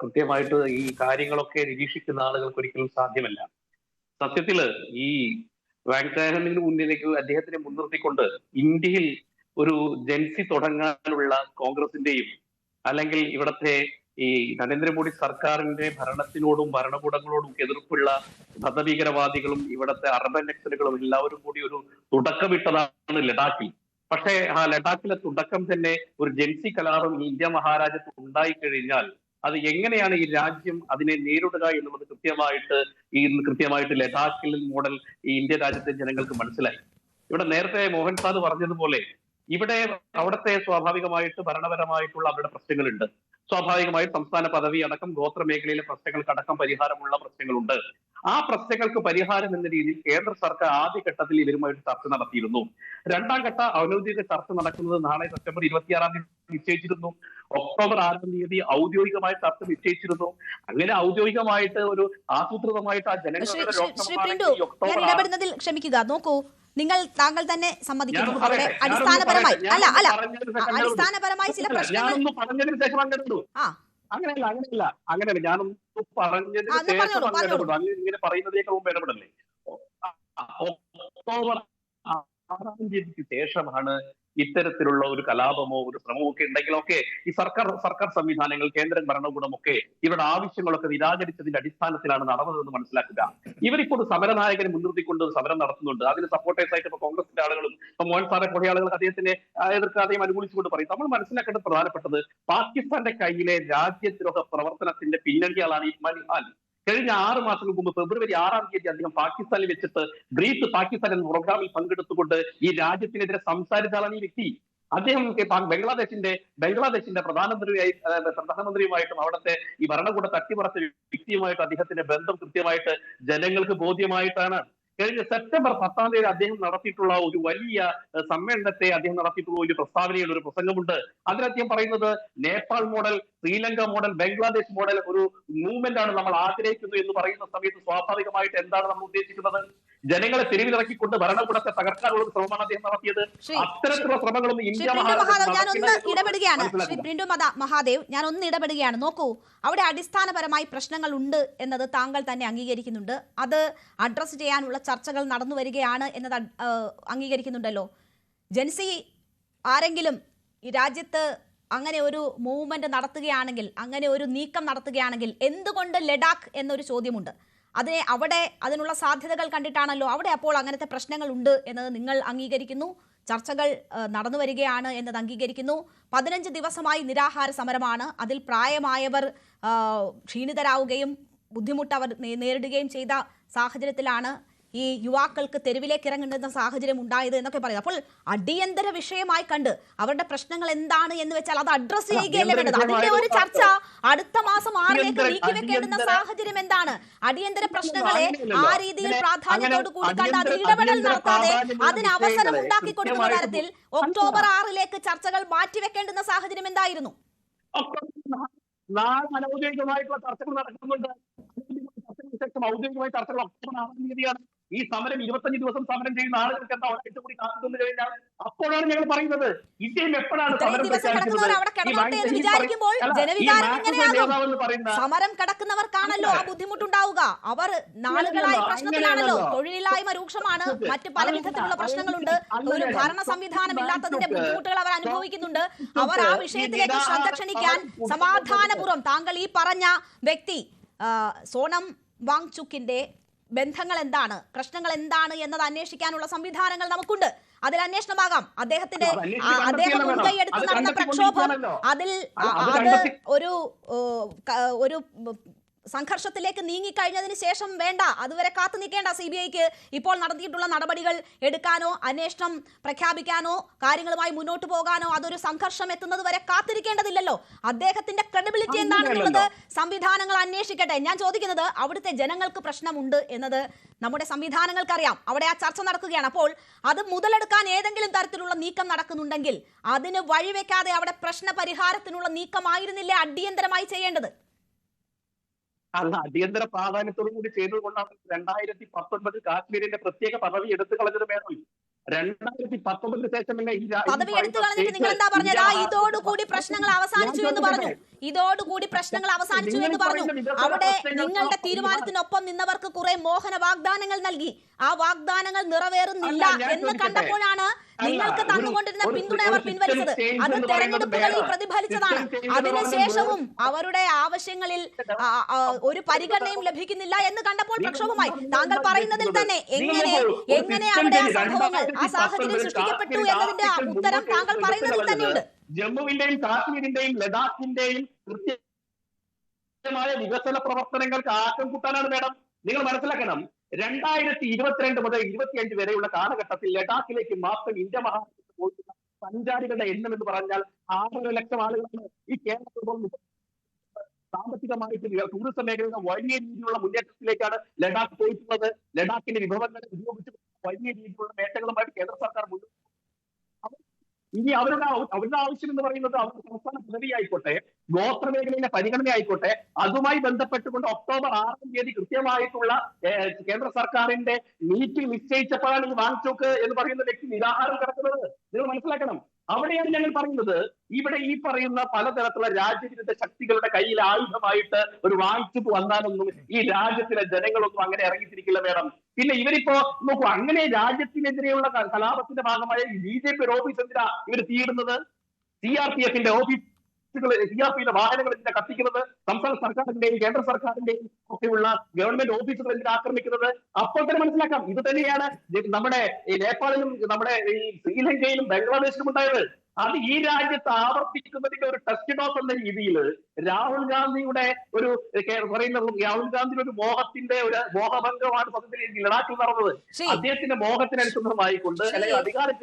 കൃത്യമായിട്ട് ഈ കാര്യങ്ങളൊക്കെ നിരീക്ഷിക്കുന്ന ആളുകൾക്ക് ഒരിക്കലും സാധ്യമല്ല. സത്യത്തില് ഈ വാങ്ചാഹനിന് മുന്നിലേക്ക് അദ്ദേഹത്തിനെ മുൻനിർത്തിക്കൊണ്ട് ഇന്ത്യയിൽ ഒരു ജൻസി തുടങ്ങാനുള്ള കോൺഗ്രസിന്റെയും അല്ലെങ്കിൽ ഇവിടത്തെ ഈ നരേന്ദ്രമോദി സർക്കാരിന്റെ ഭരണത്തിനോടും ഭരണകൂടങ്ങളോടും എതിർപ്പുള്ള മതഭീകരവാദികളും ഇവിടത്തെ അർബൻ നക്സലുകളും എല്ലാവരും കൂടി ഒരു തുടക്കമിട്ടതാണ് ലഡാക്കിൽ. പക്ഷേ ആ ലഡാക്കിലെ തുടക്കം തന്നെ ഒരു ജൻസി കലാപം ഇന്ത്യ മഹാരാജ്യത്ത് ഉണ്ടായിക്കഴിഞ്ഞാൽ അത് എങ്ങനെയാണ് ഈ രാജ്യം അതിനെ നേരിടുക എന്നുള്ളത് കൃത്യമായിട്ട് ലഡാക്കിൽ മോഡൽ ഈ ഇന്ത്യ രാജ്യത്തെ ജനങ്ങൾക്ക് മനസ്സിലായി. ഇവിടെ നേരത്തെ മോഹൻ സാദ് പറഞ്ഞതുപോലെ ഇവിടെ അവിടുത്തെ സ്വാഭാവികമായിട്ട് ഭരണപരമായിട്ടുള്ള അവരുടെ പ്രശ്നങ്ങളുണ്ട്. സ്വാഭാവികമായി സംസ്ഥാന പദവി അടക്കം ഗോത്ര മേഖലയിലെ പ്രശ്നങ്ങൾക്ക് അടക്കം പരിഹാരമുള്ള പ്രശ്നങ്ങളുണ്ട്. ആ പ്രശ്നങ്ങൾക്ക് പരിഹാരം എന്ന രീതിയിൽ കേന്ദ്ര സർക്കാർ ആദ്യഘട്ടത്തിൽ ഇവരുമായിട്ട് ചർച്ച നടത്തിയിരുന്നു. 2ാം ഘട്ട ഔദ്യോഗിക ചർച്ച നടക്കുന്നത് നാളെ സെപ്റ്റംബർ 26 നിശ്ചയിച്ചിരുന്നു. ഒക്ടോബർ 6 ഔദ്യോഗികമായി ചർച്ച നിശ്ചയിച്ചിരുന്നു. അങ്ങനെ ഔദ്യോഗികമായിട്ട് ഒരു ആസൂത്രിതമായിട്ട് ആ ജനങ്ങളുടെ ഇടപെടുന്നതിൽ ക്ഷമിക്കുക. നോക്കൂ, താങ്കൾ തന്നെ സമ്മതിക്കുന്നു അവിടെ അടിസ്ഥാനപരമായി അടിസ്ഥാനപരമായി ചില പ്രശ്നങ്ങൾ അങ്ങനെയല്ല ഞാനൊന്നും പറഞ്ഞതിന് ശേഷം ഇങ്ങനെ പറയുന്നതിനേക്കാൾ മുമ്പ് ഇടപെടല്ലേ. 6-ാം തീയതിക്ക് ശേഷമാണ് ഇത്തരത്തിലുള്ള ഒരു കലാപമോ ഒരു ശ്രമമോ ഒക്കെ ഉണ്ടെങ്കിലൊക്കെ ഈ സർക്കാർ സംവിധാനങ്ങൾ, കേന്ദ്ര ഭരണകൂടമൊക്കെ ഇവരുടെ ആവശ്യങ്ങളൊക്കെ നിരാകരിച്ചതിന്റെ അടിസ്ഥാനത്തിലാണ് നടന്നതെന്ന് മനസ്സിലാക്കുക. ഇവരിപ്പോൾ സമരനായകനെ മുൻനിർത്തിക്കൊണ്ട് സമരം നടത്തുന്നുണ്ട്. അതിന് സപ്പോർട്ടേഴ്സ് ആയിട്ട് ഇപ്പൊ കോൺഗ്രസിന്റെ ആളുകളും ഇപ്പൊ മോഹൻ സാറെ കുറേ ആളുകൾ അദ്ദേഹത്തിനെ എതിർക്കാതെയും അനുകൂലിച്ചുകൊണ്ട് പറയും. നമ്മൾ മനസ്സിലാക്കേണ്ടത് പ്രധാനപ്പെട്ടത് പാകിസ്ഥാന്റെ കയ്യിലെ രാജ്യദ്രോഹ പ്രവർത്തനത്തിന്റെ പിന്നണികളാണ് ഈ മൻഹാൽ. കഴിഞ്ഞ 6 മാസങ്ങൾക്ക് മുമ്പ് ഫെബ്രുവരി 6-ാം തീയതി അദ്ദേഹം പാകിസ്ഥാനിൽ വെച്ചിട്ട് ബ്രീത്ത് പാകിസ്ഥാൻ എന്ന പ്രോഗ്രാമിൽ പങ്കെടുത്തുകൊണ്ട് ഈ രാജ്യത്തിനെതിരെ സംസാരിച്ച ആളാണ് ഈ വ്യക്തി. അദ്ദേഹം ബംഗ്ലാദേശിന്റെ പ്രധാനമന്ത്രിയുമായിട്ടും അവിടുത്തെ ഈ ഭരണകൂട തട്ടിപ്പറച്ച വ്യക്തിയുമായിട്ട് അദ്ദേഹത്തിന്റെ ബന്ധം കൃത്യമായിട്ട് ജനങ്ങൾക്ക് ബോധ്യമായിട്ടാണ്. കഴിഞ്ഞ സെപ്റ്റംബർ 10-ാം തീയതി അദ്ദേഹം നടത്തിയിട്ടുള്ള ഒരു വലിയ സമ്മേളനത്തെ അദ്ദേഹം നടത്തിയിട്ടുള്ള ഒരു പ്രസ്താവനയിൽ ഒരു പ്രസംഗമുണ്ട്. അതിൽ അദ്ദേഹം പറയുന്നത് Nepal model, Sri Lanka model, Bangladesh model ഒരു മൂവ്മെന്റ് ആണ് നമ്മൾ ആഗ്രഹിക്കുന്നത് എന്ന് പറയുന്ന സമയത്ത് സ്വാഭാവികമായിട്ട് എന്താണ് നമ്മൾ ഉദ്ദേശിക്കുന്നത്? ജനങ്ങളെ തെരുവിലിറക്കിക്കൊണ്ട് ഭരണകൂടത്തെ തകർക്കാനുള്ള ശ്രമമാണ് അദ്ദേഹം നടത്തിയത്. അത്തരത്തിലുള്ള ശ്രമങ്ങളൊന്നും ഇന്ത്യ മഹാദേവ് ഞാൻ ഒന്ന് ഇടപെടുകയാണ്. നോക്കൂ, അവിടെ അടിസ്ഥാനപരമായി പ്രശ്നങ്ങൾ ഉണ്ട് എന്നത് താങ്കൾ തന്നെ അംഗീകരിക്കുന്നുണ്ട്. അത് അഡ്രസ് ചെയ്യാനുള്ള ചർച്ചകൾ നടന്നു വരികയാണ് എന്നത് അംഗീകരിക്കുന്നുണ്ടല്ലോ. ജൻസി ആരെങ്കിലും ഈ രാജ്യത്ത് അങ്ങനെ ഒരു മൂവ്മെന്റ് നടത്തുകയാണെങ്കിൽ, അങ്ങനെ ഒരു നീക്കം നടത്തുകയാണെങ്കിൽ എന്തുകൊണ്ട് ലഡാക്ക് എന്നൊരു ചോദ്യമുണ്ട്. അവിടെ അതിനുള്ള സാധ്യതകൾ കണ്ടിട്ടാണല്ലോ അവിടെ അപ്പോൾ അങ്ങനത്തെ പ്രശ്നങ്ങൾ ഉണ്ട് എന്നത് നിങ്ങൾ അംഗീകരിക്കുന്നു. ചർച്ചകൾ നടന്നു വരികയാണ് എന്നത് അംഗീകരിക്കുന്നു. 15 ദിവസമായി നിരാഹാര സമരമാണ്. അതിൽ പ്രായമായവർ ക്ഷീണിതരാവുകയും ബുദ്ധിമുട്ട് അവർ നേരിടുകയും ചെയ്ത സാഹചര്യത്തിലാണ് ഈ യുവാക്കൾക്ക് തെരുവിലേക്ക് ഇറങ്ങുന്ന സാഹചര്യം ഉണ്ടായത് എന്നൊക്കെ പറയുന്നത്. അപ്പോൾ അടിയന്തര വിഷയമായി കണ്ട് അവരുടെ പ്രശ്നങ്ങൾ എന്താണ് എന്ന് വെച്ചാൽ അത് അഡ്രസ് ചെയ്യുകയല്ലേ വേണ്ടത്. അതിന്റെ ഒരു ചർച്ച അടുത്ത മാസം 6-ലേക്ക് നീക്കിവെക്കേണ്ടുന്ന സാഹചര്യം എന്താണ്? അടിയന്തര പ്രശ്നങ്ങളെ ആ രീതിയിൽ പ്രാധാന്യത്തോടു കൂടി കണ്ട് അതിൽ ഇടപെടൽ നടത്താതെ അതിന് അവസരം ഉണ്ടാക്കി കൊടുക്കുന്ന തരത്തിൽ ഒക്ടോബർ 6-ലേക്ക് ചർച്ചകൾ മാറ്റിവെക്കേണ്ടുന്ന സാഹചര്യം എന്തായിരുന്നു? അനൗദ്യോഗികമായിട്ടുള്ള ചർച്ചകൾ നടക്കുന്നുണ്ട്. ഔദ്യോഗികമായ ചർച്ചകൾ ഒക്ടോബർ 6-ാം തീയതിയാണ്. ഈ സമരം 25 ദിവസം സമരം ചെയ്യുന്ന ആളുകൾക്ക് എന്താ ഒരാഴ്ച കൂടി കാത്തുനിന്ന് കഴിഞ്ഞാൽ അപ്പോഴാണ് ഞങ്ങൾ പറയുന്നത് ഇന്ത്യയിൽ എപ്പോഴാണ് സമരം കിടക്കുന്നവർക്കാണല്ലോ ആ ബുദ്ധിമുട്ടുണ്ടാവുക. അവർ നാളുകളായി പ്രശ്നത്തിലാണല്ലോ. തൊഴിലില്ലായ്മ രൂക്ഷമാണ്, മറ്റ് പല വിധത്തിലുള്ള പ്രശ്നങ്ങളുണ്ട്, ഒരു ഭരണ സംവിധാനം ഇല്ലാത്തതിന്റെ ബുദ്ധിമുട്ടുകൾ അവർ അനുഭവിക്കുന്നുണ്ട്. അവർ ആ വിഷയത്തിലേക്ക് ശ്രദ്ധ ക്ഷണിക്കാൻ സമാധാനപൂർവ്വം താങ്കൾ ഈ പറഞ്ഞ വ്യക്തി സോണം വാങ്ചുക്കിന്റെ ബന്ധങ്ങൾ എന്താണ്, പ്രശ്നങ്ങൾ എന്താണ് എന്നത് അന്വേഷിക്കാനുള്ള സംവിധാനങ്ങൾ നമുക്കുണ്ട്. അതിൽ അന്വേഷണമാകാം. അദ്ദേഹം മുൻകൈയെടുത്ത് നടന്ന പ്രക്ഷോഭം അത് ഒരു സംഘർഷത്തിലേക്ക് നീങ്ങിക്കഴിഞ്ഞതിന് ശേഷം വേണ്ട, അതുവരെ കാത്തു നിൽക്കേണ്ട. CBIക്ക് ഇപ്പോൾ നടത്തിയിട്ടുള്ള നടപടികൾ എടുക്കാനോ അന്വേഷണം പ്രഖ്യാപിക്കാനോ കാര്യങ്ങളുമായി മുന്നോട്ട് പോകാനോ അതൊരു സംഘർഷം എത്തുന്നത് വരെ കാത്തിരിക്കേണ്ടതില്ലല്ലോ. അദ്ദേഹത്തിന്റെ ക്രെഡിബിലിറ്റി എന്താണെന്നുള്ളത് സംവിധാനങ്ങൾ അന്വേഷിക്കട്ടെ. ഞാൻ ചോദിക്കുന്നത്, അവിടുത്തെ ജനങ്ങൾക്ക് പ്രശ്നമുണ്ട് എന്നത് നമ്മുടെ സംവിധാനങ്ങൾക്കറിയാം. അവിടെ ആ ചർച്ച നടക്കുകയാണ്. അപ്പോൾ അത് മുതലെടുക്കാൻ ഏതെങ്കിലും തരത്തിലുള്ള നീക്കം നടക്കുന്നുണ്ടെങ്കിൽ അതിന് വഴിവെക്കാതെ അവിടെ പ്രശ്ന പരിഹാരത്തിനുള്ള നീക്കമായിരുന്നില്ലേ അടിയന്തരമായി ചെയ്യേണ്ടത്? അല്ല, അടിയന്തര പ്രാധാന്യത്തോടു കൂടി ചെയ്തതുകൊണ്ടാണ് 2019 കാശ്മീരിന്റെ പ്രത്യേക പദവി എടുത്തു കളഞ്ഞത്. വേണം 2019 ശേഷമല്ലേ ഈ പദവി എടുത്തു കളഞ്ഞിട്ട് നിങ്ങൾ എന്താ പറഞ്ഞത്? ഇതോടുകൂടി പ്രശ്നങ്ങൾ അവസാനിച്ചു എന്ന് പറഞ്ഞു. ഇതോടുകൂടി പ്രശ്നങ്ങൾ അവസാനിച്ചു എന്ന് പറഞ്ഞു. അവിടെ നിങ്ങളുടെ തീരുമാനത്തിനൊപ്പം നിന്നവർക്ക് കുറെ മോഹന വാഗ്ദാനങ്ങൾ നൽകി. ആ വാഗ്ദാനങ്ങൾ നിറവേറുന്നില്ല എന്ന് കണ്ടപ്പോഴാണ് നിങ്ങൾക്ക് തന്നുകൊണ്ടിരുന്ന പിന്തുണ അവർ പിൻവലിച്ചത്. അത് തെരഞ്ഞെടുപ്പുകളിൽ പ്രതിഫലിച്ചതാണ്. അതിനുശേഷവും അവരുടെ ആവശ്യങ്ങളിൽ ഒരു പരിഗണനയും ലഭിക്കുന്നില്ല എന്ന് കണ്ടപ്പോൾ പ്രക്ഷോഭമായി. താങ്കൾ പറയുന്നതിൽ തന്നെ എങ്ങനെ അവിടെ ആ സംഭവങ്ങൾ, ആ സാഹചര്യം സൃഷ്ടിക്കപ്പെട്ടു എന്നതിന്റെ ഉത്തരം താങ്കൾ പറയുന്നതിൽ തന്നെയുണ്ട്. ജമ്മുവിന്റെയും കാശ്മീരിന്റെയും ലഡാക്കിന്റെയും കൃത്യമായ വികസന പ്രവർത്തനങ്ങൾക്ക് ആക്കം കൂട്ടാനാണ് മേഡം. നിങ്ങൾ മനസ്സിലാക്കണം, 2022 മുതൽ 2025 വരെയുള്ള കാലഘട്ടത്തിൽ ലഡാക്കിലേക്ക് മാത്രം ഇന്ത്യ മഹാരാഷ്ട്രത്തിൽ പോയിട്ടുള്ള സഞ്ചാരികളുടെ എണ്ണം എന്ന് പറഞ്ഞാൽ 6 ലക്ഷം ആളുകളാണ്. ഈ കേരളത്തിൽ സാമ്പത്തികമായിട്ട് ടൂറിസം മേഖലയുടെ വലിയ രീതിയിലുള്ള മുന്നേറ്റത്തിലേക്കാണ് ലഡാക്ക് പോയിട്ടുള്ളത്. ലഡാക്കിന്റെ വിഭവങ്ങളെ ഉപയോഗിച്ച് വലിയ രീതിയിലുള്ള നേട്ടങ്ങളുമായിട്ട് കേന്ദ്ര സർക്കാർ മുന്നോട്ട്. ഇനി അവരുടെ ആവശ്യം എന്ന് പറയുന്നത് അവരുടെ സംസ്ഥാന പദവി ആയിക്കോട്ടെ, ഗോത്രമേഖലയിലെ പരിഗണന ആയിക്കോട്ടെ, അതുമായി ബന്ധപ്പെട്ടുകൊണ്ട് ഒക്ടോബർ 6-ാം തീയതി കൃത്യമായിട്ടുള്ള കേന്ദ്ര സർക്കാരിന്റെ മീറ്റിംഗ് നിശ്ചയിച്ചപ്പോഴാണ് ഈ വാങ്ചോക്ക് എന്ന് പറയുന്ന വ്യക്തി നിരാഹാരം കിടക്കുന്നത്. നിങ്ങൾ മനസ്സിലാക്കണം. അവിടെയാണ് ഞങ്ങൾ പറയുന്നത്, ഇവിടെ ഈ പറയുന്ന പലതരത്തിലുള്ള രാജ്യവിരുദ്ധ ശക്തികളുടെ കയ്യിൽ ആയുധമായിട്ട് ഒരു വാങ്ചുക്ക് വന്നാലൊന്നും ഈ രാജ്യത്തിലെ ജനങ്ങളൊന്നും അങ്ങനെ ഇറങ്ങിത്തിരിക്കില്ല മേഡം. പിന്നെ ഇവരിപ്പോ നോക്കൂ, അങ്ങനെ രാജ്യത്തിനെതിരെയുള്ള കലാപത്തിന്റെ ഭാഗമായ BJP ഒരു ഓഫീസ് എന്തിനാ ഇവർ തീയിടുന്നത്? CRPF ഓഫീസുകൾ, CRP വാഹനങ്ങൾ എന്തിനാ കത്തിക്കുന്നത്? സംസ്ഥാന സർക്കാരിന്റെയും കേന്ദ്ര സർക്കാരിന്റെയും ഒക്കെയുള്ള ഗവൺമെന്റ് ഓഫീസുകൾ എന്തിനാ ആക്രമിക്കുന്നത്? അപ്പോൾ തന്നെ മനസ്സിലാക്കാം ഇത് തന്നെയാണ് നമ്മുടെ ഈ നേപ്പാളിലും നമ്മുടെ ഈ ശ്രീലങ്കയിലും ബംഗ്ലാദേശിലും ഉണ്ടായത്. അത് ഈ രാജ്യത്ത് ആവർത്തിക്കുന്നതിന്റെ ഒരു ടെസ്റ്റ് ഡോസ് എന്ന രീതിയിൽ രാഹുൽ ഗാന്ധിയുടെ ഒരു പറയുന്നത്, രാഹുൽ ഗാന്ധിയുടെ ഒരു മോഹത്തിന്റെ ഒരു മോഹഭംഗമാണ് സത്യത്തിൽ ലഡാക്കിൽ നടന്നത്. അദ്ദേഹത്തിന്റെ മോഹത്തിനനുസൃതമായിക്കൊണ്ട് അല്ലെങ്കിൽ അധികാരം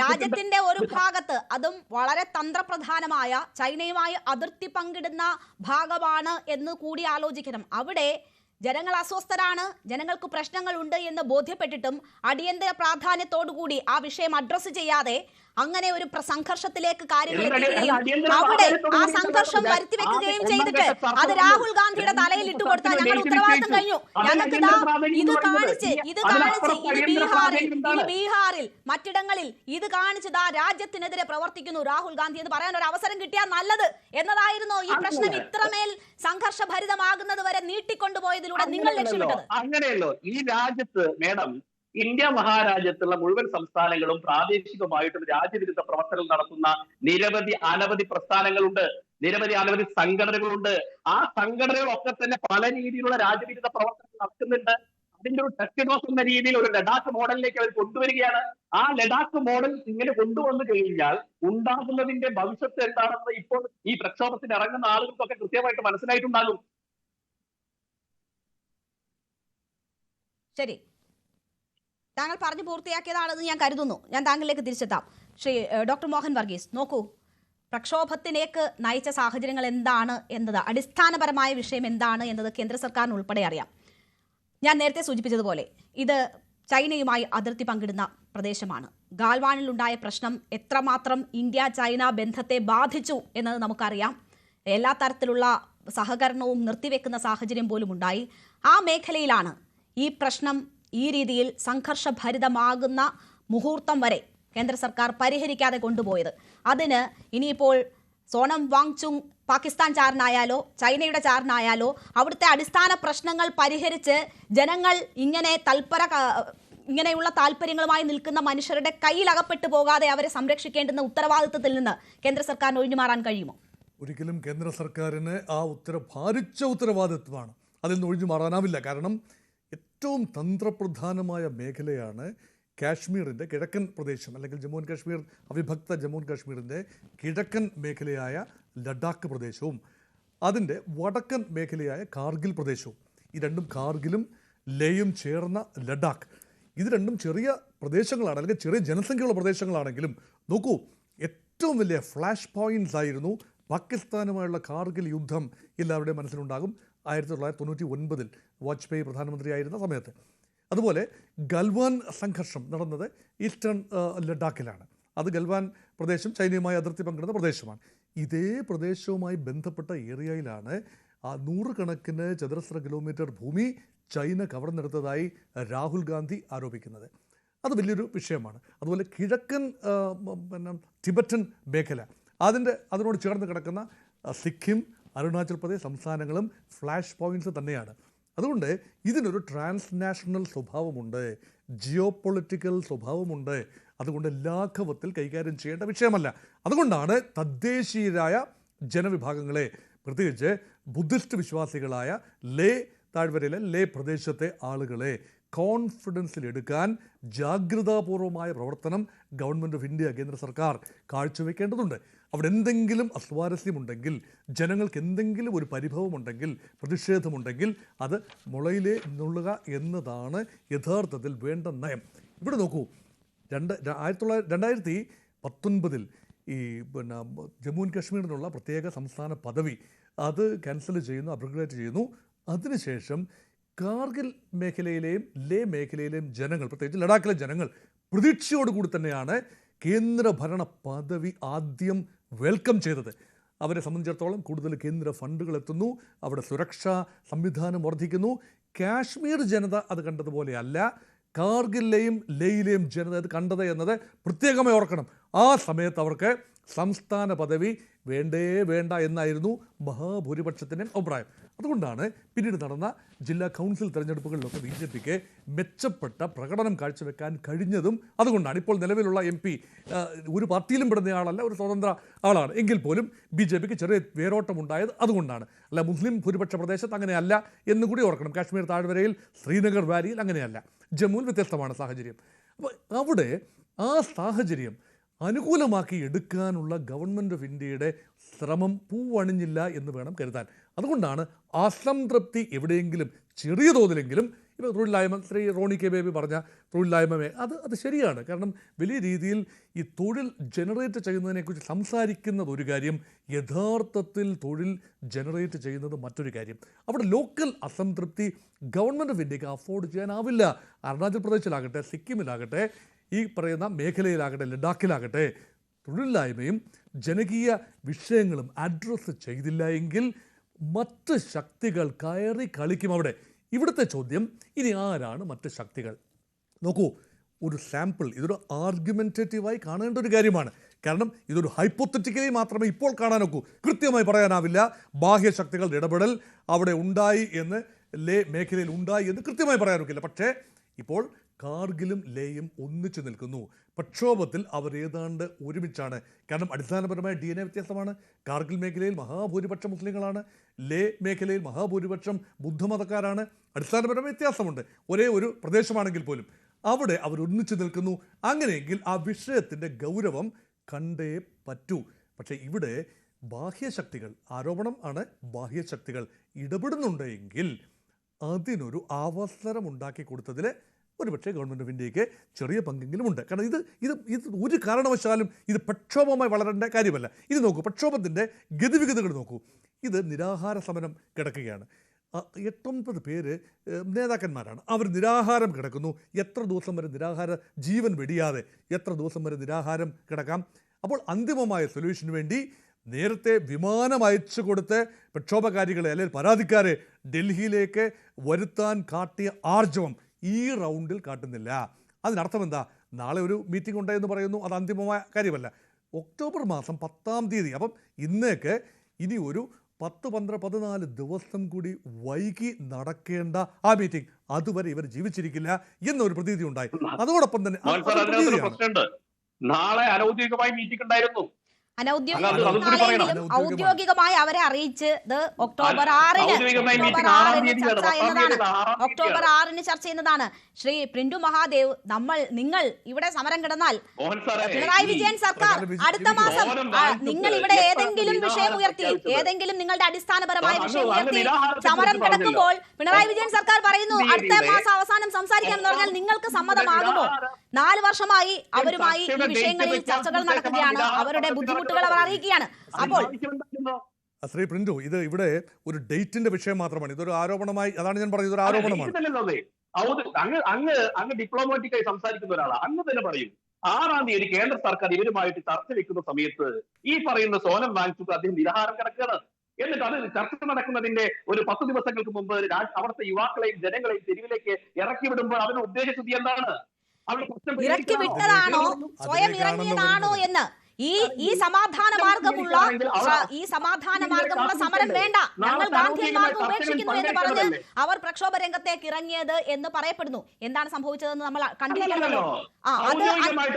രാജ്യത്തിന്റെ ഒരു ഭാഗത്ത്, അതും വളരെ തന്ത്രപ്രധാനമായ ചൈനയുമായി അതിർത്തി പങ്കിടുന്ന ഭാഗമാണ് എന്ന് കൂടി ആലോചിക്കണം. അവിടെ ജനങ്ങൾ അസ്വസ്ഥരാണ്, ജനങ്ങൾക്ക് പ്രശ്നങ്ങളുണ്ട് എന്ന് ബോധ്യപ്പെട്ടിട്ടും അടിയന്തര പ്രാധാന്യത്തോടുകൂടി ആ വിഷയം അഡ്രസ് ചെയ്യാതെ അങ്ങനെ ഒരു സംഘർഷത്തിലേക്ക് കാര്യങ്ങൾ എത്തിക്കുകയും അവിടെ ആ സംഘർഷം വരുത്തിവെക്കുകയും ചെയ്തിട്ട് അത് രാഹുൽ ഗാന്ധിയുടെ തലയിൽ ഇട്ടുകൊടുത്താൽ ഞങ്ങൾ ഉത്തരവാദിത്തം കഴിഞ്ഞു. ഞങ്ങൾക്ക് ഇത് കാണിച്ച് ബീഹാറിൽ മറ്റിടങ്ങളിൽ ഇത് കാണിച്ചത് ആ രാജ്യത്തിനെതിരെ പ്രവർത്തിക്കുന്നു രാഹുൽ ഗാന്ധി എന്ന് പറയാൻ ഒരു അവസരം കിട്ടിയാൽ നല്ലത് എന്നതായിരുന്നു. ഈ പ്രശ്നം ഇത്രമേൽ സംഘർഷഭരിതമാകുന്നത് വരെ നീട്ടിക്കൊണ്ടുപോയതിലൂടെ നിങ്ങൾ ലക്ഷ്യമിട്ടത്. അങ്ങനെയല്ലോ ഈ രാജ്യത്ത് മേഡം, ഇന്ത്യ മഹാരാജ്യത്തുള്ള മുഴുവൻ സംസ്ഥാനങ്ങളും പ്രാദേശികമായിട്ടും രാജ്യവിരുദ്ധ പ്രവർത്തനം നടത്തുന്ന അനവധി പ്രസ്ഥാനങ്ങളുണ്ട്, അനവധി സംഘടനകളുണ്ട്. ആ സംഘടനകളൊക്കെ തന്നെ പല രീതിയിലുള്ള രാജ്യവിരുദ്ധ പ്രവർത്തനം നടത്തുന്നുണ്ട്. അതിന്റെ ഒരു ടെസ്റ്റ് ഡോസ് എന്ന രീതിയിൽ ഒരു ലഡാക്ക് മോഡലിലേക്ക് അവർ കൊണ്ടുവരികയാണ്. ആ ലഡാക്ക് മോഡൽ ഇങ്ങനെ കൊണ്ടുവന്നു കഴിഞ്ഞാൽ ഉണ്ടാകുന്നതിന്റെ ഭവിഷ്യത്ത് എന്താണെന്ന് ഇപ്പോൾ ഈ പ്രക്ഷോഭത്തിന് ഇറങ്ങുന്ന ആളുകൾക്കൊക്കെ കൃത്യമായിട്ട് മനസ്സിലായിട്ടുണ്ടാകും. ശരി, താങ്കൾ പറഞ്ഞു പൂർത്തിയാക്കിയതാണെന്ന് ഞാൻ കരുതുന്നു. ഞാൻ താങ്കളിലേക്ക് തിരിച്ചെത്താം. ഡോക്ടർ മോഹൻ വർഗീസ്, നോക്കൂ, പ്രക്ഷോഭത്തിലേക്ക് നയിച്ച സാഹചര്യങ്ങൾ എന്താണ് എന്നത്, അടിസ്ഥാനപരമായ വിഷയം എന്താണ് എന്നത് കേന്ദ്ര സർക്കാരിന് ഉൾപ്പെടെ അറിയാം. ഞാൻ നേരത്തെ സൂചിപ്പിച്ചതുപോലെ ഇത് ചൈനയുമായി അതിർത്തി പങ്കിടുന്ന പ്രദേശമാണ്. ഗാൽവാനിലുണ്ടായ പ്രശ്നം എത്രമാത്രം ഇന്ത്യ ചൈന ബന്ധത്തെ ബാധിച്ചു എന്നത് നമുക്കറിയാം. എല്ലാ തരത്തിലുള്ള സഹകരണവും നിർത്തിവെക്കുന്ന സാഹചര്യം പോലും ഉണ്ടായി. ആ മേഖലയിലാണ് ഈ പ്രശ്നം ഈ രീതിയിൽ സംഘർഷഭരിതമാകുന്ന മുഹൂർത്തം വരെ കേന്ദ്ര സർക്കാർ പരിഹരിക്കാതെ കൊണ്ടുപോയത്. അതിന് ഇനിയിപ്പോൾ സോണം വാങ്ചുങ് പാകിസ്ഥാൻ ചാരനായാലോ ചൈനയുടെ ചാരനായാലോ അവിടുത്തെ അടിസ്ഥാന പ്രശ്നങ്ങൾ പരിഹരിച്ച് ജനങ്ങൾ ഇങ്ങനെയുള്ള താല്പര്യങ്ങളുമായി നിൽക്കുന്ന മനുഷ്യരുടെ കയ്യിൽ അകപ്പെട്ടു പോകാതെ അവരെ സംരക്ഷിക്കേണ്ടുന്ന ഉത്തരവാദിത്തത്തിൽ നിന്ന് കേന്ദ്ര സർക്കാരിന് ഒഴിഞ്ഞു മാറാൻ കഴിയുമോ? ഒരിക്കലും കേന്ദ്ര സർക്കാരിന് ആ ഭാരിച്ച ഉത്തരവാദിത്വമാണ്, അതിൽ നിന്ന് ഒഴിഞ്ഞു മാറാനാവില്ല. കാരണം ഏറ്റവും തന്ത്രപ്രധാനമായ മേഖലയാണ് കാശ്മീരിൻ്റെ കിഴക്കൻ പ്രദേശം, അല്ലെങ്കിൽ ജമ്മു ആൻഡ് കാശ്മീർ, അവിഭക്ത ജമ്മു ആൻഡ് കാശ്മീരിൻ്റെ കിഴക്കൻ മേഖലയായ ലഡാക്ക് പ്രദേശവും അതിൻ്റെ വടക്കൻ മേഖലയായ കാർഗിൽ പ്രദേശവും. ഈ രണ്ടും, കാർഗിലും ലേയും ചേർന്ന ലഡാക്ക്, ഇത് രണ്ടും ചെറിയ പ്രദേശങ്ങളാണ്, അല്ലെങ്കിൽ ചെറിയ ജനസംഖ്യയുള്ള പ്രദേശങ്ങളാണെങ്കിലും നോക്കൂ, ഏറ്റവും വലിയ ഫ്ലാഷ് പോയിന്റ്സ് ആയിരുന്നു പാകിസ്ഥാനുമായുള്ള കാർഗിൽ യുദ്ധം. എല്ലാവരുടെയും മനസ്സിലുണ്ടാകും 1999 വാജ്പേയി പ്രധാനമന്ത്രിയായിരുന്ന സമയത്ത്. അതുപോലെ ഗൽവാൻ സംഘർഷം നടന്നത് ഈസ്റ്റേൺ ലഡാക്കിലാണ്. അത് ഗൽവാൻ പ്രദേശം ചൈനയുമായി അതിർത്തി പങ്കിടുന്ന പ്രദേശമാണ്. ഇതേ പ്രദേശവുമായി ബന്ധപ്പെട്ട ഏരിയയിലാണ് 100 കണക്കിന് ചതുരശ്ര കിലോമീറ്റർ ഭൂമി ചൈന കവർന്നെടുത്തതായി രാഹുൽ ഗാന്ധി ആരോപിക്കുന്നത്. അത് വലിയൊരു വിഷയമാണ്. അതുപോലെ കിഴക്കൻ ടിബറ്റൻ മേഖല, അതിനോട് ചേർന്ന് കിടക്കുന്ന സിക്കിം, അരുണാചൽ പ്രദേശ് സംസ്ഥാനങ്ങളും ഫ്ലാഷ് പോയിന്റ്സ് തന്നെയാണ്. അതുകൊണ്ട് ഇതിനൊരു ട്രാൻസ്നാഷണൽ സ്വഭാവമുണ്ട്, ജിയോ പൊളിറ്റിക്കൽ സ്വഭാവമുണ്ട്. അതുകൊണ്ട് ലാഘവത്തിൽ കൈകാര്യം ചെയ്യേണ്ട വിഷയമല്ല. അതുകൊണ്ടാണ് തദ്ദേശീയരായ ജനവിഭാഗങ്ങളെ, പ്രത്യേകിച്ച് ബുദ്ധിസ്റ്റ് വിശ്വാസികളായ ലേ താഴ്വരയിലെ ലേ പ്രദേശത്തെ ആളുകളെ കോൺഫിഡൻസിലെടുക്കാൻ ജാഗ്രതാപൂർവമായ പ്രവർത്തനം ഗവൺമെൻറ് ഓഫ് ഇന്ത്യ, കേന്ദ്ര സർക്കാർ കാഴ്ചവെക്കേണ്ടതുണ്ട്. അവിടെ എന്തെങ്കിലും അസ്വാരസ്യമുണ്ടെങ്കിൽ, ജനങ്ങൾക്ക് എന്തെങ്കിലും ഒരു പരിഭവമുണ്ടെങ്കിൽ, പ്രതിഷേധമുണ്ടെങ്കിൽ അത് മുളയിലേ നുള്ളുക എന്നതാണ് യഥാർത്ഥത്തിൽ വേണ്ട നയം. ഇവിടെ നോക്കൂ, 2019 ഈ ജമ്മു ആൻഡ് കാശ്മീരിനുള്ള പ്രത്യേക സംസ്ഥാന പദവി അത് ക്യാൻസൽ ചെയ്യുന്നു, അപ്ഗ്രേഡ് ചെയ്യുന്നു. അതിനുശേഷം കാർഗിൽ മേഖലയിലെയും ലേ മേഖലയിലെയും ജനങ്ങൾ, പ്രത്യേകിച്ച് ലഡാക്കിലെ ജനങ്ങൾ പ്രതീക്ഷയോടുകൂടി തന്നെയാണ് കേന്ദ്രഭരണ പദവി ആദ്യം വെൽക്കം ചെയ്തത്. അവരെ സംബന്ധിച്ചിടത്തോളം കൂടുതൽ കേന്ദ്ര ഫണ്ടുകൾ എത്തുന്നു, അവിടെ സുരക്ഷാ സംവിധാനം വർദ്ധിക്കുന്നു. കാശ്മീർ ജനത അത് കണ്ടതുപോലെയല്ല കാർഗിലെയും ലേയിലെയും ജനത അത് കണ്ടത് എന്നത് പ്രത്യേകമായി ഓർക്കണം. ആ സമയത്ത് അവർക്ക് സംസ്ഥാന പദവി വേണ്ട എന്നായിരുന്നു മഹാഭൂരിപക്ഷത്തിൻ്റെയും അഭിപ്രായം. അതുകൊണ്ടാണ് പിന്നീട് നടന്ന ജില്ലാ കൗൺസിൽ തെരഞ്ഞെടുപ്പുകളിലൊക്കെ BJPക്ക് മെച്ചപ്പെട്ട പ്രകടനം കാഴ്ചവെക്കാൻ കഴിഞ്ഞതും അതുകൊണ്ടാണ്. ഇപ്പോൾ നിലവിലുള്ള MP ഒരു പാർട്ടിയിലും പെടുന്ന ആളല്ല, ഒരു സ്വതന്ത്ര ആളാണ്. എങ്കിൽ പോലും BJPക്ക് ചെറിയ വേരോട്ടം ഉണ്ടായത് അതുകൊണ്ടാണ്. അല്ല, മുസ്ലിം ഭൂരിപക്ഷ പ്രദേശത്ത് അങ്ങനെയല്ല എന്നുകൂടി ഓർക്കണം. കാശ്മീർ താഴ്വരയിൽ, ശ്രീനഗർ വാലിയിൽ അങ്ങനെയല്ല. ജമ്മുവിൽ വ്യത്യസ്തമാണ് സാഹചര്യം. അപ്പോൾ അവിടെ ആ സാഹചര്യം അനുകൂലമാക്കി എടുക്കാനുള്ള ഗവൺമെൻറ് ഓഫ് ഇന്ത്യയുടെ ശ്രമം പൂവണിഞ്ഞില്ല എന്ന് വേണം കരുതാൻ. അതുകൊണ്ടാണ് അസംതൃപ്തി എവിടെയെങ്കിലും ചെറിയ തോതിലെങ്കിലും ഇപ്പോൾ തൊഴിലില്ലായ്മ, ശ്രീ റോണി കെ ബേബി പറഞ്ഞ തൊഴിലില്ലായ്മ അത് ശരിയാണ്. കാരണം വലിയ രീതിയിൽ ഈ തൊഴിൽ ജനറേറ്റ് ചെയ്യുന്നതിനെക്കുറിച്ച് സംസാരിക്കുന്നത് ഒരു കാര്യം, യഥാർത്ഥത്തിൽ തൊഴിൽ ജനറേറ്റ് ചെയ്യുന്നത് മറ്റൊരു കാര്യം. അവിടെ ലോക്കൽ അസംതൃപ്തി ഗവൺമെൻറ് ഓഫ് ഇന്ത്യക്ക് അഫോർഡ് ചെയ്യാനാവില്ല. അരുണാചൽ പ്രദേശിലാകട്ടെ, സിക്കിമിലാകട്ടെ, ഈ പറയുന്ന മേഖലയിലാകട്ടെ, ലഡാക്കിലാകട്ടെ, തൊഴിലില്ലായ്മയും ജനകീയ വിഷയങ്ങളും അഡ്രസ്സ് ചെയ്തില്ല എങ്കിൽ മറ്റ് ശക്തികൾ കയറി കളിക്കും അവിടെ. ഇവിടുത്തെ ചോദ്യം, ഇനി ആരാണ് മറ്റ് ശക്തികൾ? നോക്കൂ, ഒരു സാമ്പിൾ, ഇതൊരു ആർഗ്യുമെൻറ്റേറ്റീവായി കാണേണ്ട ഒരു കാര്യമാണ്. കാരണം ഇതൊരു ഹൈപ്പോത്തറ്റിക്കലി മാത്രമേ ഇപ്പോൾ കാണാനൊക്കൂ. കൃത്യമായി പറയാനാവില്ല ബാഹ്യശക്തികളുടെ ഇടപെടൽ അവിടെ ഉണ്ടായി എന്ന്, ലേ മേഖലയിൽ ഉണ്ടായി എന്ന് കൃത്യമായി പറയാനൊക്കില്ല. പക്ഷേ ഇപ്പോൾ കാർഗിലും ലേയും ഒന്നിച്ചു നിൽക്കുന്നു. പ്രക്ഷോഭത്തിൽ അവർ ഏതാണ്ട് ഒരുമിച്ചാണ്. കാരണം അടിസ്ഥാനപരമായ DNA വ്യത്യാസമാണ്. കാർഗിൽ മേഖലയിൽ മഹാഭൂരിപക്ഷം മുസ്ലിങ്ങളാണ്, ലേ മേഖലയിൽ മഹാഭൂരിപക്ഷം ബുദ്ധമതക്കാരാണ്. അടിസ്ഥാനപരമായ വ്യത്യാസമുണ്ട്, ഒരേ ഒരു പ്രദേശമാണെങ്കിൽ പോലും. അവിടെ അവർ ഒന്നിച്ചു നിൽക്കുന്നു. അങ്ങനെയെങ്കിൽ ആ വിഷയത്തിൻ്റെ ഗൗരവം കണ്ടേ പറ്റൂ. പക്ഷേ ഇവിടെ ബാഹ്യശക്തികൾ, ആരോപണം ആണ്, ബാഹ്യശക്തികൾ ഇടപെടുന്നുണ്ട് എങ്കിൽ അതിനൊരു അവസരം ഉണ്ടാക്കി കൊടുത്തതിൽ ഒരുപക്ഷെ ഗവൺമെൻറ് ഓഫ് ഇന്ത്യക്ക് ചെറിയ പങ്കെങ്കിലും ഉണ്ട്. കാരണം ഇത് ഒരു കാരണവശാലും ഇത് പ്രക്ഷോഭമായി വളരേണ്ട കാര്യമല്ല. ഇത് നോക്കൂ, പ്രക്ഷോഭത്തിൻ്റെ ഗതിവിഗതികൾ നോക്കൂ. ഇത് നിരാഹാര സമരം കിടക്കുകയാണ്. 8-9 പേര് നേതാക്കന്മാരാണ്. അവർ നിരാഹാരം കിടക്കുന്നു. എത്ര ദിവസം വരെ നിരാഹാര, ജീവൻ വെടിയാതെ എത്ര ദിവസം വരെ നിരാഹാരം കിടക്കാം? അപ്പോൾ അന്തിമമായ സൊല്യൂഷന് വേണ്ടി നേരത്തെ വിമാനം അയച്ചു കൊടുത്ത് പ്രക്ഷോഭകാരികളെ അല്ലെങ്കിൽ പരാതിക്കാരെ ഡൽഹിയിലേക്ക് വരുത്താൻ കാട്ടിയ ആർജവം ഈ റൗണ്ടിൽ കാട്ടുന്നില്ല. അതിനർത്ഥം എന്താ? നാളെ ഒരു മീറ്റിംഗ് ഉണ്ടായെന്ന് പറയുന്നു, അത് അന്തിമമായ കാര്യമല്ല. ഒക്ടോബർ മാസം 10-ാം തീയതി, അപ്പം ഇന്നേക്ക് ഇനി ഒരു 10-12-14 ദിവസം കൂടി വൈകി നടക്കേണ്ട ആ മീറ്റിംഗ്, അതുവരെ ഇവർ ജീവിച്ചിരിക്കില്ല എന്നൊരു പ്രതീതി ഉണ്ടായി. അതോടൊപ്പം തന്നെ നാളെ അനൗദ്യോഗികമായി മീറ്റിംഗ് ഉണ്ടായിരുന്നു. ഔദ്യോഗികമായി അവരെ അറിയിച്ചത് ഒക്ടോബർ 6-ന് ചർച്ച ചെയ്യുന്നതാണ്. ശ്രീ പ്രിന്റു മഹാദേവ്, നിങ്ങൾ ഇവിടെ സമരം കിടന്നാൽ പിണറായി വിജയൻ സർക്കാർ അടുത്ത മാസം നിങ്ങൾ ഇവിടെ ഏതെങ്കിലും വിഷയം ഉയർത്തി, ഏതെങ്കിലും നിങ്ങളുടെ അടിസ്ഥാനപരമായ വിഷയം ഉയർത്തി സമരം കിടക്കുമ്പോൾ പിണറായി വിജയൻ സർക്കാർ പറയുന്നു അടുത്ത മാസം അവസാനം സംസാരിക്കാമെന്ന് പറഞ്ഞാൽ നിങ്ങൾക്ക് സമ്മതമാകുമോ? 4 വർഷമായി അവരുമായി ഈ വിഷയങ്ങളിൽ ചർച്ചകൾ നടക്കുകയാണ്. അവരുടെ ബുദ്ധിമുട്ടുകൾ അവർ അറിയിക്കുകയാണ്. അപ്പോൾ ശ്രീ പ്രിന്റു, ഇത് ഇവിടെ ഒരു ഡേറ്റിന്റെ വിഷയം മാത്രമാണ്. ഇതൊരു ആരോപണമായി, അതാണ് ഞാൻ പറഞ്ഞത്, ഒരു ആരോപണമാണ്. അങ്ങ് ഡിപ്ലോമാറ്റിക്കായി സംസാരിക്കുന്ന ഒരാളാണ്. അങ്ങ് തന്നെ പറയും 6-ാം തീയതി കേന്ദ്ര സർക്കാർ ഇവരുമായിട്ട് ചർച്ച വെക്കുന്ന സമയത്ത് ഈ പറയുന്ന സോനം വാങ്ങിച്ചിട്ട് അദ്ദേഹം നിരാഹാരം കിടക്കുകയാണ്. എന്നിട്ട് അത് ചർച്ച നടക്കുന്നതിന്റെ ഒരു 10 ദിവസങ്ങൾക്ക് മുമ്പ് അവിടുത്തെ യുവാക്കളെയും ജനങ്ങളെയും തെരുവിലേക്ക് ഇറക്കി വിടുമ്പോൾ അവരുടെ ഉദ്ദേശശുദ്ധി എന്താണ്? ഇറക്കി വിട്ടതാണോ സ്വയം ഇറങ്ങിയതാണോ എന്ന് ഈ സമാധാന മാർഗമുള്ള സമരം വേണ്ട, ഞങ്ങൾ ഗാന്ധിയൻ മാർഗം ഉപേക്ഷിക്കുന്നു എന്ന് പറഞ്ഞ് അവർ പ്രക്ഷോഭ രംഗത്തേക്ക് ഇറങ്ങിയത് എന്ന് പറയപ്പെടുന്നു. എന്താണ് സംഭവിച്ചതെന്ന് നമ്മൾ കണ്ടിരിക്കണമല്ലോ.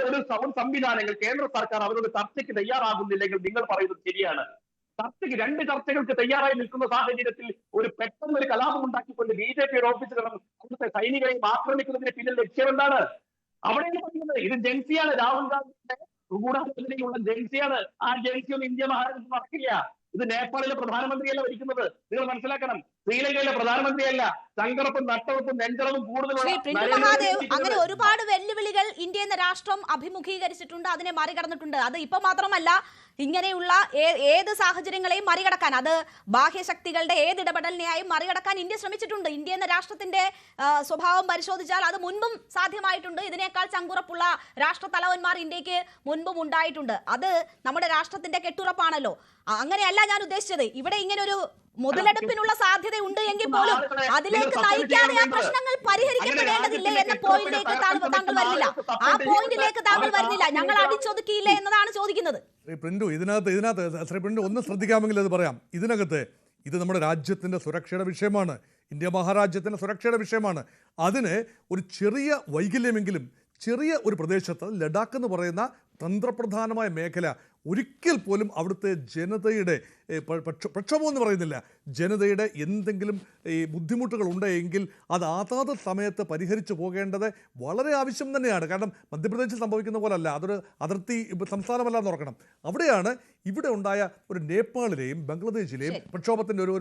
ഒരു സംവിധാനങ്ങൾ കേന്ദ്ര സർക്കാർ അവരോട് ചർച്ചയ്ക്ക് തയ്യാറാകുന്നില്ലെങ്കിൽ നിങ്ങൾ പറയുന്നത് ശരിയാണ്. ചർച്ചയ്ക്ക് 2 ചർച്ചകൾക്ക് തയ്യാറായി നിൽക്കുന്ന സാഹചര്യത്തിൽ ഒരു പെട്ടെന്ന് ഒരു കലാപം ഉണ്ടാക്കിക്കൊണ്ട് BJP ഓഫീസുകളും അവിടുത്തെ സൈനികരെയും ആക്രമിക്കുന്നതിന് പിന്നിൽ ലക്ഷ്യം എന്താണ്? അവിടെയാണ് പറയുന്നത് ഇത് ജൻസിയാണ്, രാഹുൽ ഗാന്ധിയുടെ ഗൂഢാലോചനയുള്ള ജൻസിയാണ്. ആ ജൻസിയൊന്നും ഇന്ത്യ മഹാരാജ്യത്ത് നടക്കില്ല. ഇത് നേപ്പാളിലെ പ്രധാനമന്ത്രിയല്ല ഭരിക്കുന്നത്, നിങ്ങൾ മനസ്സിലാക്കണം. ശ്രീലങ്കയിലെ പ്രധാനമന്ത്രിയല്ല. ചങ്കറപ്പും നട്ടവപ്പും നെഞ്ചളവും കൂടുതലുള്ള അങ്ങനെ ഒരുപാട് വെല്ലുവിളികൾ ഇന്ത്യ എന്ന രാഷ്ട്രം അഭിമുഖീകരിച്ചിട്ടുണ്ട്, അതിനെ മറികടന്നിട്ടുണ്ട്. അത് ഇപ്പൊ മാത്രമല്ല, ഇങ്ങനെയുള്ള ഏത് സാഹചര്യങ്ങളെയും മറികടക്കാൻ, അത് ബാഹ്യശക്തികളുടെ ഏത് ഇടപെടലിനെയും മറികടക്കാൻ ഇന്ത്യ ശ്രമിച്ചിട്ടുണ്ട്. ഇന്ത്യ എന്ന രാഷ്ട്രത്തിന്റെ സ്വഭാവം പരിശോധിച്ചാൽ അത് മുൻപും സാധ്യമായിട്ടുണ്ട്. ഇതിനേക്കാൾ ചങ്കുറപ്പുള്ള രാഷ്ട്രത്തലവന്മാർ ഇന്ത്യക്ക് മുൻപും ഉണ്ടായിട്ടുണ്ട്. അത് നമ്മുടെ രാഷ്ട്രത്തിന്റെ കെട്ടുറപ്പാണല്ലോ. അങ്ങനെയല്ല ഞാൻ ഉദ്ദേശിച്ചത്. ഇവിടെ ഇങ്ങനെ ഒരു മുതലെടുപ്പിനുള്ള സാധ്യത ഉണ്ട് എങ്കിൽ പോലും അതിലേക്ക് നയിക്കാതെ ആ പ്രശ്നങ്ങൾ പരിഹരിക്കപ്പെടേണ്ടതില്ലേ എന്ന പോയിന്റിലേക്ക് താങ്കൾ വരുന്നില്ല. ആ പോയിന്റിലേക്ക് താങ്കൾ വരുന്നില്ല. ഞങ്ങൾ അടിച്ചൊതുക്കിയില്ലേ എന്നതാണ് ചോദിക്കുന്നത്. ശ്രീ പ്രിന്റു, ഇതിനകത്ത് ശ്രീ പ്രിന്റു ഒന്ന് ശ്രദ്ധിക്കാമെങ്കിൽ അത് പറയാം. ഇതിനകത്ത് ഇത് നമ്മുടെ രാജ്യത്തിൻ്റെ സുരക്ഷയുടെ വിഷയമാണ്, ഇന്ത്യ മഹാരാജ്യത്തിൻ്റെ സുരക്ഷയുടെ വിഷയമാണ്. അതിന് ഒരു ചെറിയ വൈകല്യമെങ്കിലും ചെറിയ ഒരു പ്രദേശത്ത് ലഡാക്ക് എന്ന് പറയുന്ന തന്ത്രപ്രധാനമായ മേഖല ഒരിക്കൽ പോലും അവിടുത്തെ ജനതയുടെ പ്രക്ഷോഭം എന്ന് പറയുന്നില്ല, ജനതയുടെ എന്തെങ്കിലും ഈ ബുദ്ധിമുട്ടുകൾ ഉണ്ടെങ്കിൽ അത് അതാത് സമയത്ത് പരിഹരിച്ചു പോകേണ്ടത് വളരെ ആവശ്യം തന്നെയാണ്. കാരണം മധ്യപ്രദേശിൽ സംഭവിക്കുന്ന പോലല്ല, അതൊരു അതിർത്തി സംസ്ഥാനമല്ല എന്ന് ഓർക്കണം. അവിടെയാണ് ഇവിടെ ഉണ്ടായ ഒരു നേപ്പാളിലെയും ബംഗ്ലാദേശിലെയും പ്രക്ഷോഭത്തിൻ്റെ ഒരു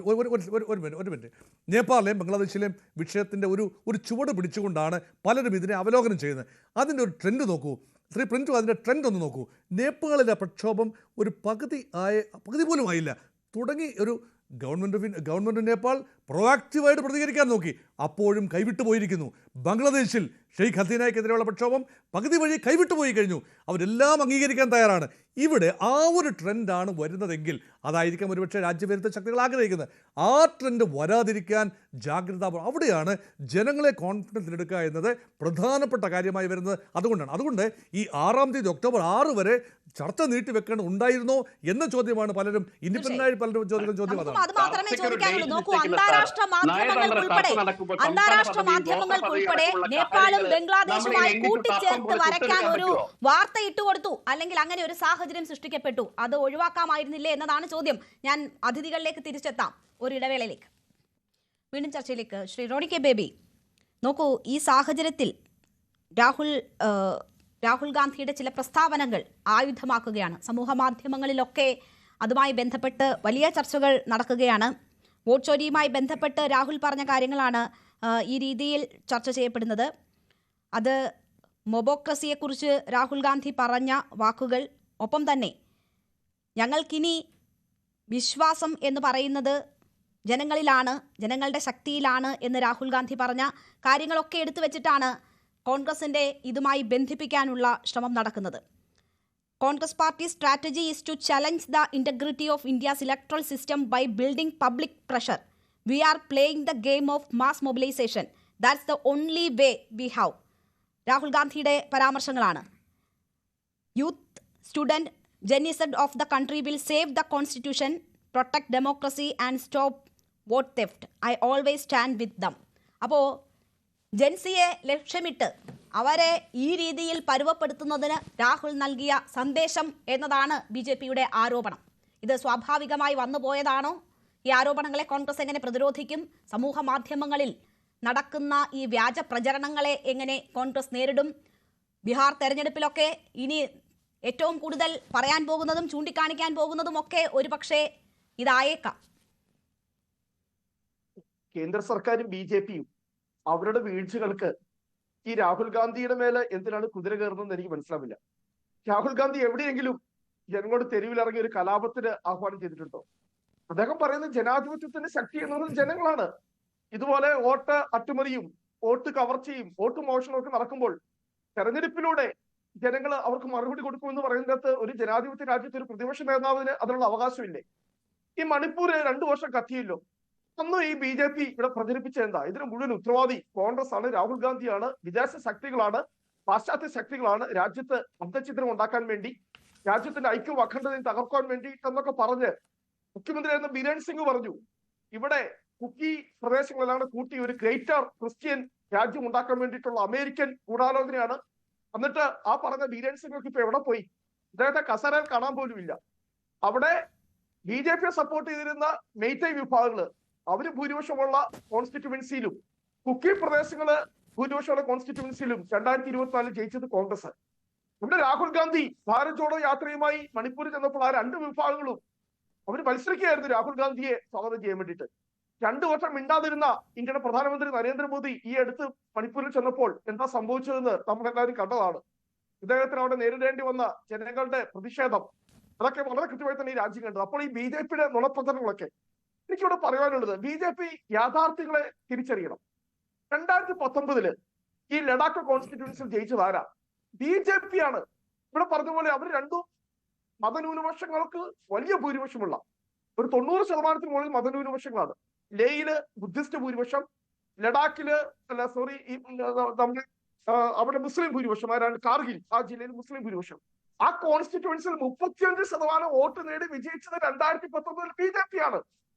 മിനിറ്റ് നേപ്പാളിലെയും ബംഗ്ലാദേശിലെയും വിഷയത്തിൻ്റെ ഒരു ചുവട് പിടിച്ചുകൊണ്ടാണ് പലരും ഇതിനെ അവലോകനം ചെയ്യുന്നത്. അതിൻ്റെ ഒരു ട്രെൻഡ് നോക്കൂ ശ്രീ പ്രിൻറ്റു, അതിൻ്റെ ട്രെൻഡ് ഒന്ന് നോക്കൂ. നേപ്പാളിലെ പ്രക്ഷോഭം ഒരു പകുതി പോലും ആയില്ല. തുടങ്ങി ഒരു ഗവൺമെൻറ് നേപ്പാൾ പ്രൊആക്റ്റീവായിട്ട് പ്രതികരിക്കാൻ നോക്കി, അപ്പോഴും കൈവിട്ടു പോയിരിക്കുന്നു. ബംഗ്ലാദേശിൽ ഷെയ്ഖ് ഹസീനയ്ക്കെതിരെയുള്ള പ്രക്ഷോഭം പകുതി വഴി കൈവിട്ടു പോയി കഴിഞ്ഞു. അവരെല്ലാം അംഗീകരിക്കാൻ തയ്യാറാണ്. ഇവിടെ ആ ഒരു ട്രെൻഡാണ് വരുന്നതെങ്കിൽ അതായിരിക്കാം ഒരുപക്ഷെ രാജ്യവിരുദ്ധ ശക്തികൾ ആഗ്രഹിക്കുന്നത്. ആ ട്രെൻഡ് വരാതിരിക്കാൻ ജാഗ്രത, അവിടെയാണ് ജനങ്ങളെ കോൺഫിഡൻസിലെടുക്കുക എന്നത് പ്രധാനപ്പെട്ട കാര്യമായി വരുന്നത്. അതുകൊണ്ട് ഈ 6-ാം തീയതി ഒക്ടോബർ 6 വരെ ചർച്ച നീട്ടിവെക്കേണ്ട ഉണ്ടായിരുന്നോ എന്ന ചോദ്യമാണ് പലരും ഇൻഡിപെൻഡൻ്റായി പലരും ചോദിക്കുന്ന അതാണ്. അത് മാത്രമേ ചോദിക്കാനുള്ളൂ. നോക്കൂ, അന്താരാഷ്ട്ര മാധ്യമങ്ങൾക്കുൾപ്പെടെ നേപ്പാളും ബംഗ്ലാദേശുമായി കൂട്ടിച്ചേർത്ത് വരയ്ക്കാൻ ഒരു വാർത്ത ഇട്ടുകൊടുത്തു, അല്ലെങ്കിൽ അങ്ങനെ ഒരു സാഹചര്യം സൃഷ്ടിക്കപ്പെട്ടു. അത് ഒഴിവാക്കാമായിരുന്നില്ലേ എന്നതാണ് ചോദ്യം. ഞാൻ അതിഥികളിലേക്ക് തിരിച്ചെത്താം ഒരു ഇടവേളയിലേക്ക്. വീണ്ടും ചർച്ചയിലേക്ക്. ശ്രീ റോണി കെ ബേബി, നോക്കൂ, ഈ സാഹചര്യത്തിൽ രാഹുൽ ഗാന്ധിയുടെ ചില പ്രസ്താവനകൾ ആയുധമാക്കുകയാണ്. സമൂഹ മാധ്യമങ്ങളിലൊക്കെ അതുമായി ബന്ധപ്പെട്ട് വലിയ ചർച്ചകൾ നടക്കുകയാണ്. വോട്ട് ചോരിയുമായി ബന്ധപ്പെട്ട് രാഹുൽ പറഞ്ഞ കാര്യങ്ങളാണ് ഈ രീതിയിൽ ചർച്ച ചെയ്യപ്പെടുന്നത്. അത് മൊബോക്രസിയെക്കുറിച്ച് രാഹുൽ ഗാന്ധി പറഞ്ഞ വാക്കുകൾ, ഒപ്പം തന്നെ ഞങ്ങൾക്കിനി വിശ്വാസം എന്ന് പറയുന്നത് ജനങ്ങളിലാണ്, ജനങ്ങളുടെ ശക്തിയിലാണ് എന്ന് രാഹുൽ ഗാന്ധി പറഞ്ഞ കാര്യങ്ങളൊക്കെ എടുത്തു വെച്ചിട്ടാണ് കോൺഗ്രസിൻ്റെ ഇതുമായി ബന്ധിപ്പിക്കാനുള്ള ശ്രമം നടക്കുന്നത്. Congress party's strategy is to challenge the integrity of India's electoral system by building public pressure. We are playing the game of mass mobilization. That's the only way we have. Rahul ഗാന്ധിയുടെ പരാമർശങ്ങളാണ്. Youth, student, Gen Z of the country will save the constitution, protect democracy and stop vote theft. I always stand with them. അപ്പോൾ ജെൻസിയെ ലക്ഷ്യമിട്ട് അവരെ ഈ രീതിയിൽ പരുവപ്പെടുത്തുന്നതിന് രാഹുൽ നൽകിയ സന്ദേശം എന്നതാണ് BJPയുടെ ആരോപണം. ഇത് സ്വാഭാവികമായി വന്നുപോയതാണോ? ഈ ആരോപണങ്ങളെ കോൺഗ്രസ് എങ്ങനെ പ്രതിരോധിക്കും? സമൂഹ മാധ്യമങ്ങളിൽ നടക്കുന്ന ഈ വ്യാജ പ്രചരണങ്ങളെ എങ്ങനെ കോൺഗ്രസ് നേരിടും? ബീഹാർ തെരഞ്ഞെടുപ്പിലൊക്കെ ഇനി ഏറ്റവും കൂടുതൽ പറയാൻ പോകുന്നതും ചൂണ്ടിക്കാണിക്കാൻ പോകുന്നതും ഒക്കെ ഒരുപക്ഷെ ഇതായേക്കാം. കേന്ദ്ര സർക്കാരും BJPയും അവരുടെ വീഴ്ചകൾക്ക് ഈ രാഹുൽ ഗാന്ധിയുടെ മേലെ എന്തിനാണ് കുതിര കയറുന്നതെന്ന് എനിക്ക് മനസ്സിലാവില്ല. രാഹുൽ ഗാന്ധി എവിടെയെങ്കിലും ജനങ്ങളോട് തെരുവിലിറങ്ങി ഒരു കലാപത്തിന് ആഹ്വാനം ചെയ്തിട്ടുണ്ടോ? അദ്ദേഹം പറയുന്നത് ജനാധിപത്യത്തിന്റെ ശക്തി എന്നുള്ളത് ജനങ്ങളാണ്. ഇതുപോലെ വോട്ട് അട്ടിമറിയും വോട്ട് കവർച്ചയും വോട്ട് മോഷണവും ഒക്കെ നടക്കുമ്പോൾ തെരഞ്ഞെടുപ്പിലൂടെ ജനങ്ങൾ അവർക്ക് മറുപടി കൊടുക്കുമെന്ന് പറയുന്നത് ഒരു ജനാധിപത്യ രാജ്യത്ത് ഒരു പ്രതിപക്ഷ നേതാവിന് അതിനുള്ള അവകാശമില്ലേ? ഈ മണിപ്പൂര് 2 വർഷം കത്തിയല്ലോ. അന്ന് ഈ BJP ഇവിടെ പ്രചരിപ്പിച്ച എന്താ? ഇതിന് മുഴുവൻ ഉത്തരവാദി കോൺഗ്രസ് ആണ്, രാഹുൽ ഗാന്ധിയാണ്, വിദേശ ശക്തികളാണ്, പാശ്ചാത്യ ശക്തികളാണ് രാജ്യത്ത് അന്തഛിദ്രം ഉണ്ടാക്കാൻ വേണ്ടി, രാജ്യത്തിന്റെ ഐക്യം അഖണ്ഡതയും തകർക്കാൻ വേണ്ടിയിട്ടെന്നൊക്കെ പറഞ്ഞ് മുഖ്യമന്ത്രിയായിരുന്ന ബിരേൻ സിംഗ് പറഞ്ഞു ഇവിടെ കുക്കി പ്രദേശങ്ങളെല്ലാം കൂട്ടി ഒരു ഗ്രേറ്റർ ക്രിസ്ത്യൻ രാജ്യം ഉണ്ടാക്കാൻ വേണ്ടിയിട്ടുള്ള അമേരിക്കൻ ഗൂഢാലോചനയാണ്. എന്നിട്ട് ആ പറഞ്ഞ ബിരേൻ സിംഗ് ഒക്കെ ഇപ്പൊ എവിടെ പോയി? അദ്ദേഹത്തെ കസേരയിൽ കാണാൻ പോലും ഇല്ല. അവിടെ BJPയെ സപ്പോർട്ട് ചെയ്തിരുന്ന മെയ്തൈ വിഭാഗങ്ങള് അവര് ഭൂരിപക്ഷമുള്ള കോൺസ്റ്റിറ്റ്യുവൻസിയിലും കുക്കി പ്രദേശങ്ങള് ഭൂരിപക്ഷമുള്ള കോൺസ്റ്റിറ്റ്യുവൻസിയിലും 2024 ജയിച്ചത് കോൺഗ്രസ്. ഇവിടെ രാഹുൽ ഗാന്ധി ഭാരത് ജോഡോ യാത്രയുമായി മണിപ്പൂരിൽ ചെന്നപ്പോൾ ആ 2 വിഭാഗങ്ങളും അവർ മത്സരിക്കുകയായിരുന്നു രാഹുൽ ഗാന്ധിയെ സ്വാഗതം ചെയ്യാൻ വേണ്ടിയിട്ട്. 2 വർഷം മിണ്ടാതിരുന്ന ഇന്ത്യയുടെ പ്രധാനമന്ത്രി നരേന്ദ്രമോദി ഈ അടുത്ത് മണിപ്പൂരിൽ ചെന്നപ്പോൾ എന്താ സംഭവിച്ചതെന്ന് നമ്മളെല്ലാവരും കണ്ടതാണ്. ഇദ്ദേഹത്തിന് അവിടെ നേരിടേണ്ടി വന്ന ജനങ്ങളുടെ പ്രതിഷേധം, അതൊക്കെ വളരെ കൃത്യമായി തന്നെ ഈ രാജ്യം കണ്ടത്. അപ്പോൾ ഈ BJPയുടെ നുണപ്രചരണങ്ങളൊക്കെ എനിക്കിവിടെ പറയാനുള്ളത്, BJP യാഥാർത്ഥ്യങ്ങളെ തിരിച്ചറിയണം. 2019 ഈ ലഡാക്ക് കോൺസ്റ്റിറ്റ്യുവൻസിൽ ജയിച്ചത് ആരാ? BJP ആണ്. ഇവിടെ പറഞ്ഞ പോലെ അവർ 2 മതന്യൂനപക്ഷങ്ങൾക്ക് വലിയ ഭൂരിപക്ഷമുള്ള ഒരു 90% മുകളിൽ മതന്യൂനപക്ഷങ്ങളാണ്. ലേയില് ബുദ്ധിസ്റ്റ് ഭൂരിപക്ഷം, ലഡാക്കില് നമ്മുടെ അവിടെ മുസ്ലിം ഭൂരിപക്ഷം, കാർഗിൽ ആ ജില്ലയിൽ മുസ്ലിം ഭൂരിപക്ഷം. ആ കോൺസ്റ്റിറ്റ്യുവൻസിൽ 35% വോട്ട് നേടി വിജയിച്ചത് 2019 BJP ആണ്.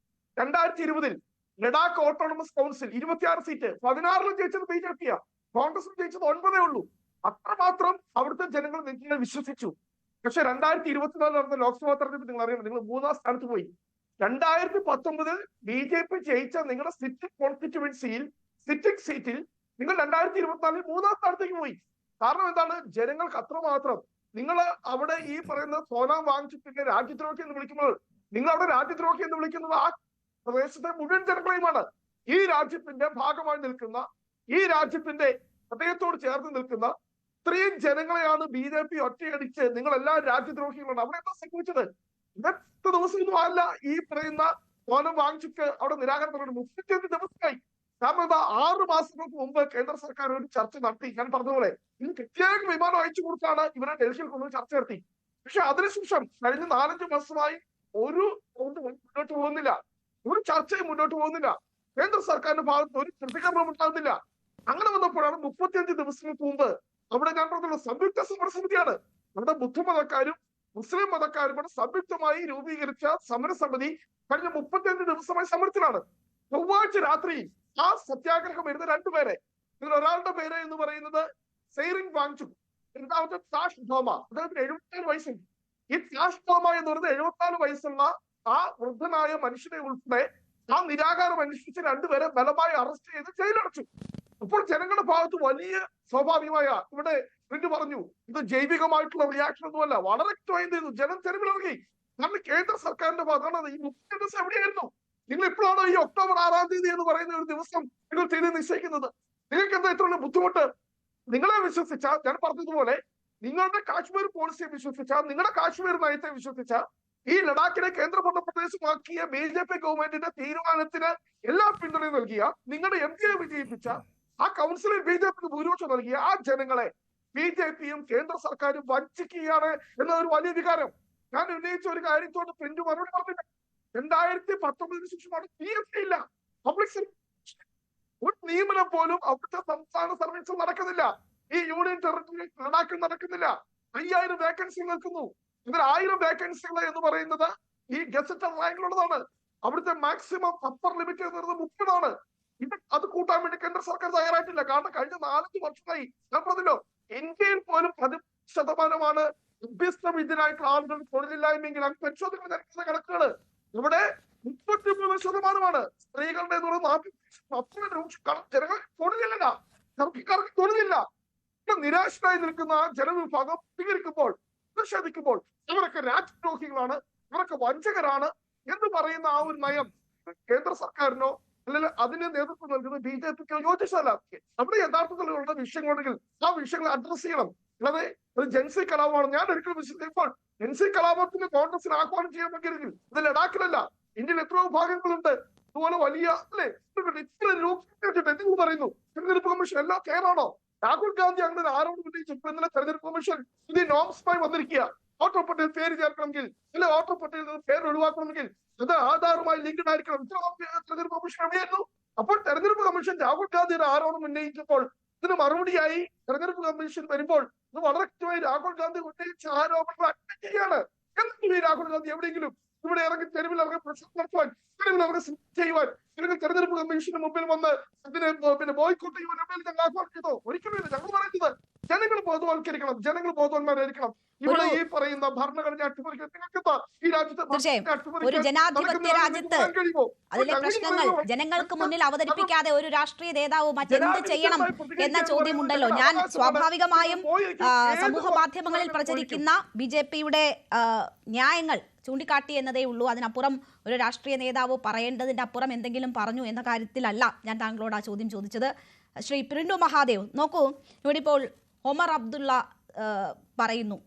2020 ലഡാക്ക് ഓട്ടോണമസ് കൗൺസിൽ 26 സീറ്റ്, 16 ജയിച്ചത് BJP-യാ, കോൺഗ്രസ് ജയിച്ചത് 9 ഉള്ളൂ. അത്രമാത്രം അവിടുത്തെ ജനങ്ങൾ നിങ്ങൾ വിശ്വസിച്ചു. പക്ഷെ 2024 നടന്ന ലോക്സഭാ തെരഞ്ഞെടുപ്പ് നിങ്ങൾ അറിയണം, നിങ്ങൾ 3ാം സ്ഥാനത്ത് പോയി. 2019 BJP ജയിച്ച നിങ്ങളുടെ സിറ്റിംഗ് കോൺസ്റ്റിറ്റ്യുവൻസിയിൽ സിറ്റിംഗ് സീറ്റിൽ നിങ്ങൾ 2024 3ാം സ്ഥാനത്തേക്ക് പോയി. കാരണം എന്താണ്? ജനങ്ങൾക്ക് അത്രമാത്രം നിങ്ങൾ അവിടെ ഈ പറയുന്ന സോനാം വാങ്ചുക്കിനെ രാജ്യദ്രോഹി എന്ന് വിളിക്കുമ്പോൾ നിങ്ങൾ അവിടെ രാജ്യദ്രോഹി എന്ന് വിളിക്കുന്നത് ആ പ്രദേശത്തെ മുഴുവൻ ജനങ്ങളെയുമാണ്. ഈ രാജ്യത്തിന്റെ ഭാഗമായി നിൽക്കുന്ന, ഈ രാജ്യത്തിന്റെ ഹൃദയത്തോട് ചേർന്ന് നിൽക്കുന്ന ഇത്രയും ജനങ്ങളെയാണ് BJP ഒറ്റയടിച്ച് നിങ്ങൾ എല്ലാ രാജ്യദ്രോഹികളാണ്. അവിടെ എന്താ സംഭവിച്ചത്? ഇന്നത്തെ ദിവസമൊന്നും അല്ല ഈ പറയുന്ന സോനം വാങ്ചുക്ക് അവിടെ നിരാകരണം പറഞ്ഞു. 35 ദിവസമായി. കാരണം എന്താ? 6 മാസങ്ങൾക്ക് മുമ്പ് കേന്ദ്ര സർക്കാർ ഒരു ചർച്ച നടത്തി. ഞാൻ പറഞ്ഞതുപോലെ ഇന്ന് പ്രത്യേക വിമാനം അയച്ചു കൊടുത്താണ് ഇവരെ ഡൽഹിയിൽ കൊണ്ടുപോയി ചർച്ച നടത്തി. പക്ഷെ അതിനുശേഷം കഴിഞ്ഞ 4-5 മാസമായി ഒരു മുന്നോട്ട് പോകുന്നില്ല, ഒരു ചർച്ചയും മുന്നോട്ട് പോകുന്നില്ല. കേന്ദ്ര സർക്കാരിന്റെ ഭാഗത്ത് ഒരു പ്രതികരണം ഉണ്ടാകുന്നില്ല. അങ്ങനെ വന്നപ്പോഴാണ് 35 ദിവസങ്ങൾക്ക് മുമ്പ് അവിടെ ഞാൻ പറഞ്ഞുള്ള സംയുക്ത സമരസമിതിയാണ്, നമ്മുടെ ബുദ്ധമതക്കാരും മുസ്ലിം മതക്കാരും കൂടെ സംയുക്തമായി രൂപീകരിച്ച സമരസമിതി കഴിഞ്ഞ 35 ദിവസമായി സമരത്തിലാണ്. ചൊവ്വാഴ്ച രാത്രി ആ സത്യാഗ്രഹം വരുന്ന 2 പേരെ, ഇതിൽ ഒരാളുടെ പേര് എന്ന് പറയുന്നത് സെയ്റിംഗ് വാങ്ചുക്, രണ്ടാമത്തെ താഷ് ധോമ, അദ്ദേഹത്തിന് 74 വയസ്സുണ്ട്. ഈ താഷ് ധോമ എന്ന് പറയുന്നത് 74 വയസ്സുള്ള ആ വൃദ്ധനായ മനുഷ്യനെ ഉൾപ്പെടെ ആ നിരാകാരം അന്വേഷിച്ച 2 പേരെ ബലമായി അറസ്റ്റ് ചെയ്ത് ജയിലടച്ചു. അപ്പോൾ ജനങ്ങളുടെ ഭാഗത്ത് വലിയ സ്വാഭാവികമായ, ഇവിടെ പ്രിന്റ് പറഞ്ഞു, ഇത് ജൈവികമായിട്ടുള്ള റിയാക്ഷൻ ഒന്നുമല്ല, വളരെ വ്യക്തമായി എന്ത് ചെയ്തു? ജനം തെരുവിലിറങ്ങി. കാരണം കേന്ദ്ര സർക്കാരിന്റെ ഭാഗമാണ്. ഈ 30 ദിവസം എവിടെയായിരുന്നു? നിങ്ങൾ ഇപ്പോഴാണോ ഈ ഒക്ടോബർ 6-ാം തീയതി എന്ന് പറയുന്ന ഒരു ദിവസം നിങ്ങൾ തീയതി നിശ്ചയിക്കുന്നത്? നിങ്ങൾക്ക് എന്താ ഇത്ര ബുദ്ധിമുട്ട്? നിങ്ങളെ വിശ്വസിച്ച, ഞാൻ പറഞ്ഞതുപോലെ നിങ്ങളുടെ കാശ്മീർ പോളിസിയെ വിശ്വസിച്ച, നിങ്ങളുടെ കാശ്മീർ നയത്തെ വിശ്വസിച്ച, ഈ ലഡാക്കിനെ കേന്ദ്രഭരണ പ്രദേശമാക്കിയ BJP ഗവൺമെന്റിന്റെ തീരുമാനത്തിന് എല്ലാ പിന്തുണയും നൽകിയ, നിങ്ങളുടെ MPയെ വിജയിപ്പിച്ച, ആ കൗൺസിലിൽ BJPക്ക് ഭൂരിപക്ഷം നൽകിയ ആ ജനങ്ങളെ BJPയും കേന്ദ്ര സർക്കാരും വഞ്ചിക്കുകയാണ് എന്നതൊരു വലിയ വികാരം. ഞാൻ ഉന്നയിച്ച ഒരു കാര്യത്തോട് പ്രിന്റ് മറുപടി പറഞ്ഞില്ല. 2019 ശേഷമാണ് PFC ഇല്ല, പബ്ലിക് സർവീസ് ഒരു നിയമനം പോലും അവിടുത്തെ സംസ്ഥാന സർവീസ് നടക്കുന്നില്ല. ഈ യൂണിയൻ ടെറിട്ടറി ലഡാക്കിൽ നടക്കുന്നില്ല. 5000 വേക്കൻസി നിൽക്കുന്നു. ഇതിൽ 1000 വേക്കൻസികൾ എന്ന് പറയുന്നത് ഈ ഗസറ്റഡ് റാങ്കിലുള്ളതാണ്. അവിടുത്തെ മാക്സിമം അപ്പർ ലിമിറ്റ് എന്ന് പറയുന്നത് 30 ആണ്. അത് കൂട്ടാൻ വേണ്ടി കേന്ദ്ര സർക്കാർ തയ്യാറായിട്ടില്ല. കാരണം കഴിഞ്ഞ 4-5 വർഷമായി ഞാൻ പറഞ്ഞല്ലോ, ഇന്ത്യയിൽ പോലും 10% അഭ്യസ്തവിദ്യരായിട്ടുള്ള ആളുകൾ തൊഴിലില്ലായ്മയെങ്കിൽ അത് പരിശോധിക്കുന്ന കണക്കുകൾ ഇവിടെ 33% സ്ത്രീകളുടെ എന്ന് പറയുന്നത് ജനങ്ങൾക്ക് തൊഴിലില്ല, സർക്കാർക്ക് തൊഴിലില്ല. നിരാശരായി നിൽക്കുന്ന ജനവിഭാഗം പ്രതികരിക്കുമ്പോൾ, പ്രതിഷേധിക്കുമ്പോൾ ഇവരൊക്കെ രാജ്യദ്രോഹികളാണ്, ഇവരൊക്കെ വഞ്ചകരാണ് എന്ന് പറയുന്ന ആ ഒരു നയം കേന്ദ്ര സർക്കാരിനോ അല്ലെങ്കിൽ അതിന് നേതൃത്വം നൽകുന്ന BJPക്കോ യോജിച്ചതല്ല. നമ്മുടെ യഥാർത്ഥത്തിലുള്ള വിഷയങ്ങളുണ്ടെങ്കിൽ ആ വിഷയങ്ങൾ അഡ്രസ് ചെയ്യണം. അല്ലാതെ ഒരു ജൻസി കലാപമാണ്. ഞാൻ ഒരിക്കലും വിശ്വസിക്കുമ്പോൾ ജൻസി കലാപത്തിന് കോൺഗ്രസിന് ആഹ്വാനം ചെയ്യാൻ പറ്റിയെങ്കിൽ ഇത് ലഡാക്കിലല്ല, ഇന്ത്യയിൽ എത്രയോ ഭാഗങ്ങളുണ്ട് അതുപോലെ വലിയ അല്ലേ ഇത്ര എന്തെങ്കിലും പറയുന്നു. തെരഞ്ഞെടുപ്പ് കമ്മീഷൻ എല്ലാം കേറാണോ? രാഹുൽ ഗാന്ധി അങ്ങനെ ആരോടും ഉന്നയിച്ചു. ഇന്നലെ തെരഞ്ഞെടുപ്പ് കമ്മീഷൻ പുതിയ നോംസുമായി വന്നിരിക്കുക. വോട്ടർ പട്ടികയിൽ പേര് ചേർക്കണമെങ്കിൽ, അല്ലെ വോട്ടർ പട്ടികയിൽ നിന്ന് പേര് ഒഴിവാക്കണമെങ്കിൽ അത് ആധാറുമായി ലിങ്ക്ഡ് ആയിരിക്കണം. തെരഞ്ഞെടുപ്പ് കമ്മീഷൻ എവിടെയായിരുന്നു? അപ്പോൾ തെരഞ്ഞെടുപ്പ് കമ്മീഷൻ രാഹുൽ ഗാന്ധിയുടെ ആരോപണം ഉന്നയിച്ചപ്പോൾ ഇതിന് മറുപടിയായി തെരഞ്ഞെടുപ്പ് കമ്മീഷൻ വരുമ്പോൾ ഇത് വളരെ കൃത്യമായി രാഹുൽ ഗാന്ധി ഉന്നയിച്ച ആരോപണങ്ങൾ അറ്റൻഡ് ചെയ്യാണ്. എന്തെങ്കിലും ഈ രാഹുൽ ഗാന്ധി എവിടെയെങ്കിലും ഇവിടെ ഇറങ്ങി തെരുവിൽ ഇറങ്ങി പ്രശ്നം നടത്തുവാൻ, ചെയ്യുവാൻ, അല്ലെങ്കിൽ തെരഞ്ഞെടുപ്പ് കമ്മീഷന് മുമ്പിൽ വന്ന് ഇതിനെ ബോയ്ക്കോട്ട് ചെയ്യുവാൻ എവിടെയെങ്കിലും ഞങ്ങൾ ആഹ്വാനം ചെയ്തോ? ഒരിക്കലും ഇല്ല. ഞങ്ങൾ പറയുന്നത് ജനങ്ങൾ ബോധവൽക്കരിക്കണം, ജനങ്ങൾ ബോധവാന്മാരായിരിക്കണം. ഇവിടെ ഈ പറയുന്ന ഭരണഘടന അട്ടിമറിക്കാൻ നിങ്ങൾക്ക് ഈ രാജ്യത്തെ ഒരു ജനാധിപത്യ രാജ്യത്ത് അതിലെ പ്രശ്നങ്ങൾ ജനങ്ങൾക്ക് മുന്നിൽ അവതരിപ്പിക്കാതെ ഒരു രാഷ്ട്രീയ നേതാവ് മറ്റെന്ത് ചെയ്യണം എന്ന ചോദ്യമുണ്ടല്ലോ. ഞാൻ സ്വാഭാവികമായും സമൂഹ മാധ്യമങ്ങളിൽ പ്രചരിക്കുന്ന BJPയുടെ ന്യായങ്ങൾ ചൂണ്ടിക്കാട്ടി എന്നതേ ഉള്ളൂ. അതിനപ്പുറം ഒരു രാഷ്ട്രീയ നേതാവ് പറയേണ്ടതിന്റെ അപ്പുറം എന്തെങ്കിലും പറഞ്ഞു എന്ന കാര്യത്തിലല്ല ഞാൻ താങ്കളോട് ആ ചോദ്യം ചോദിച്ചത്. ശ്രീ പ്രിൻഡു മഹാദേവ്, നോക്കൂ, ഇവിടെ ഇപ്പോൾ ഒമർ അബ്ദുള്ള പറയുന്നു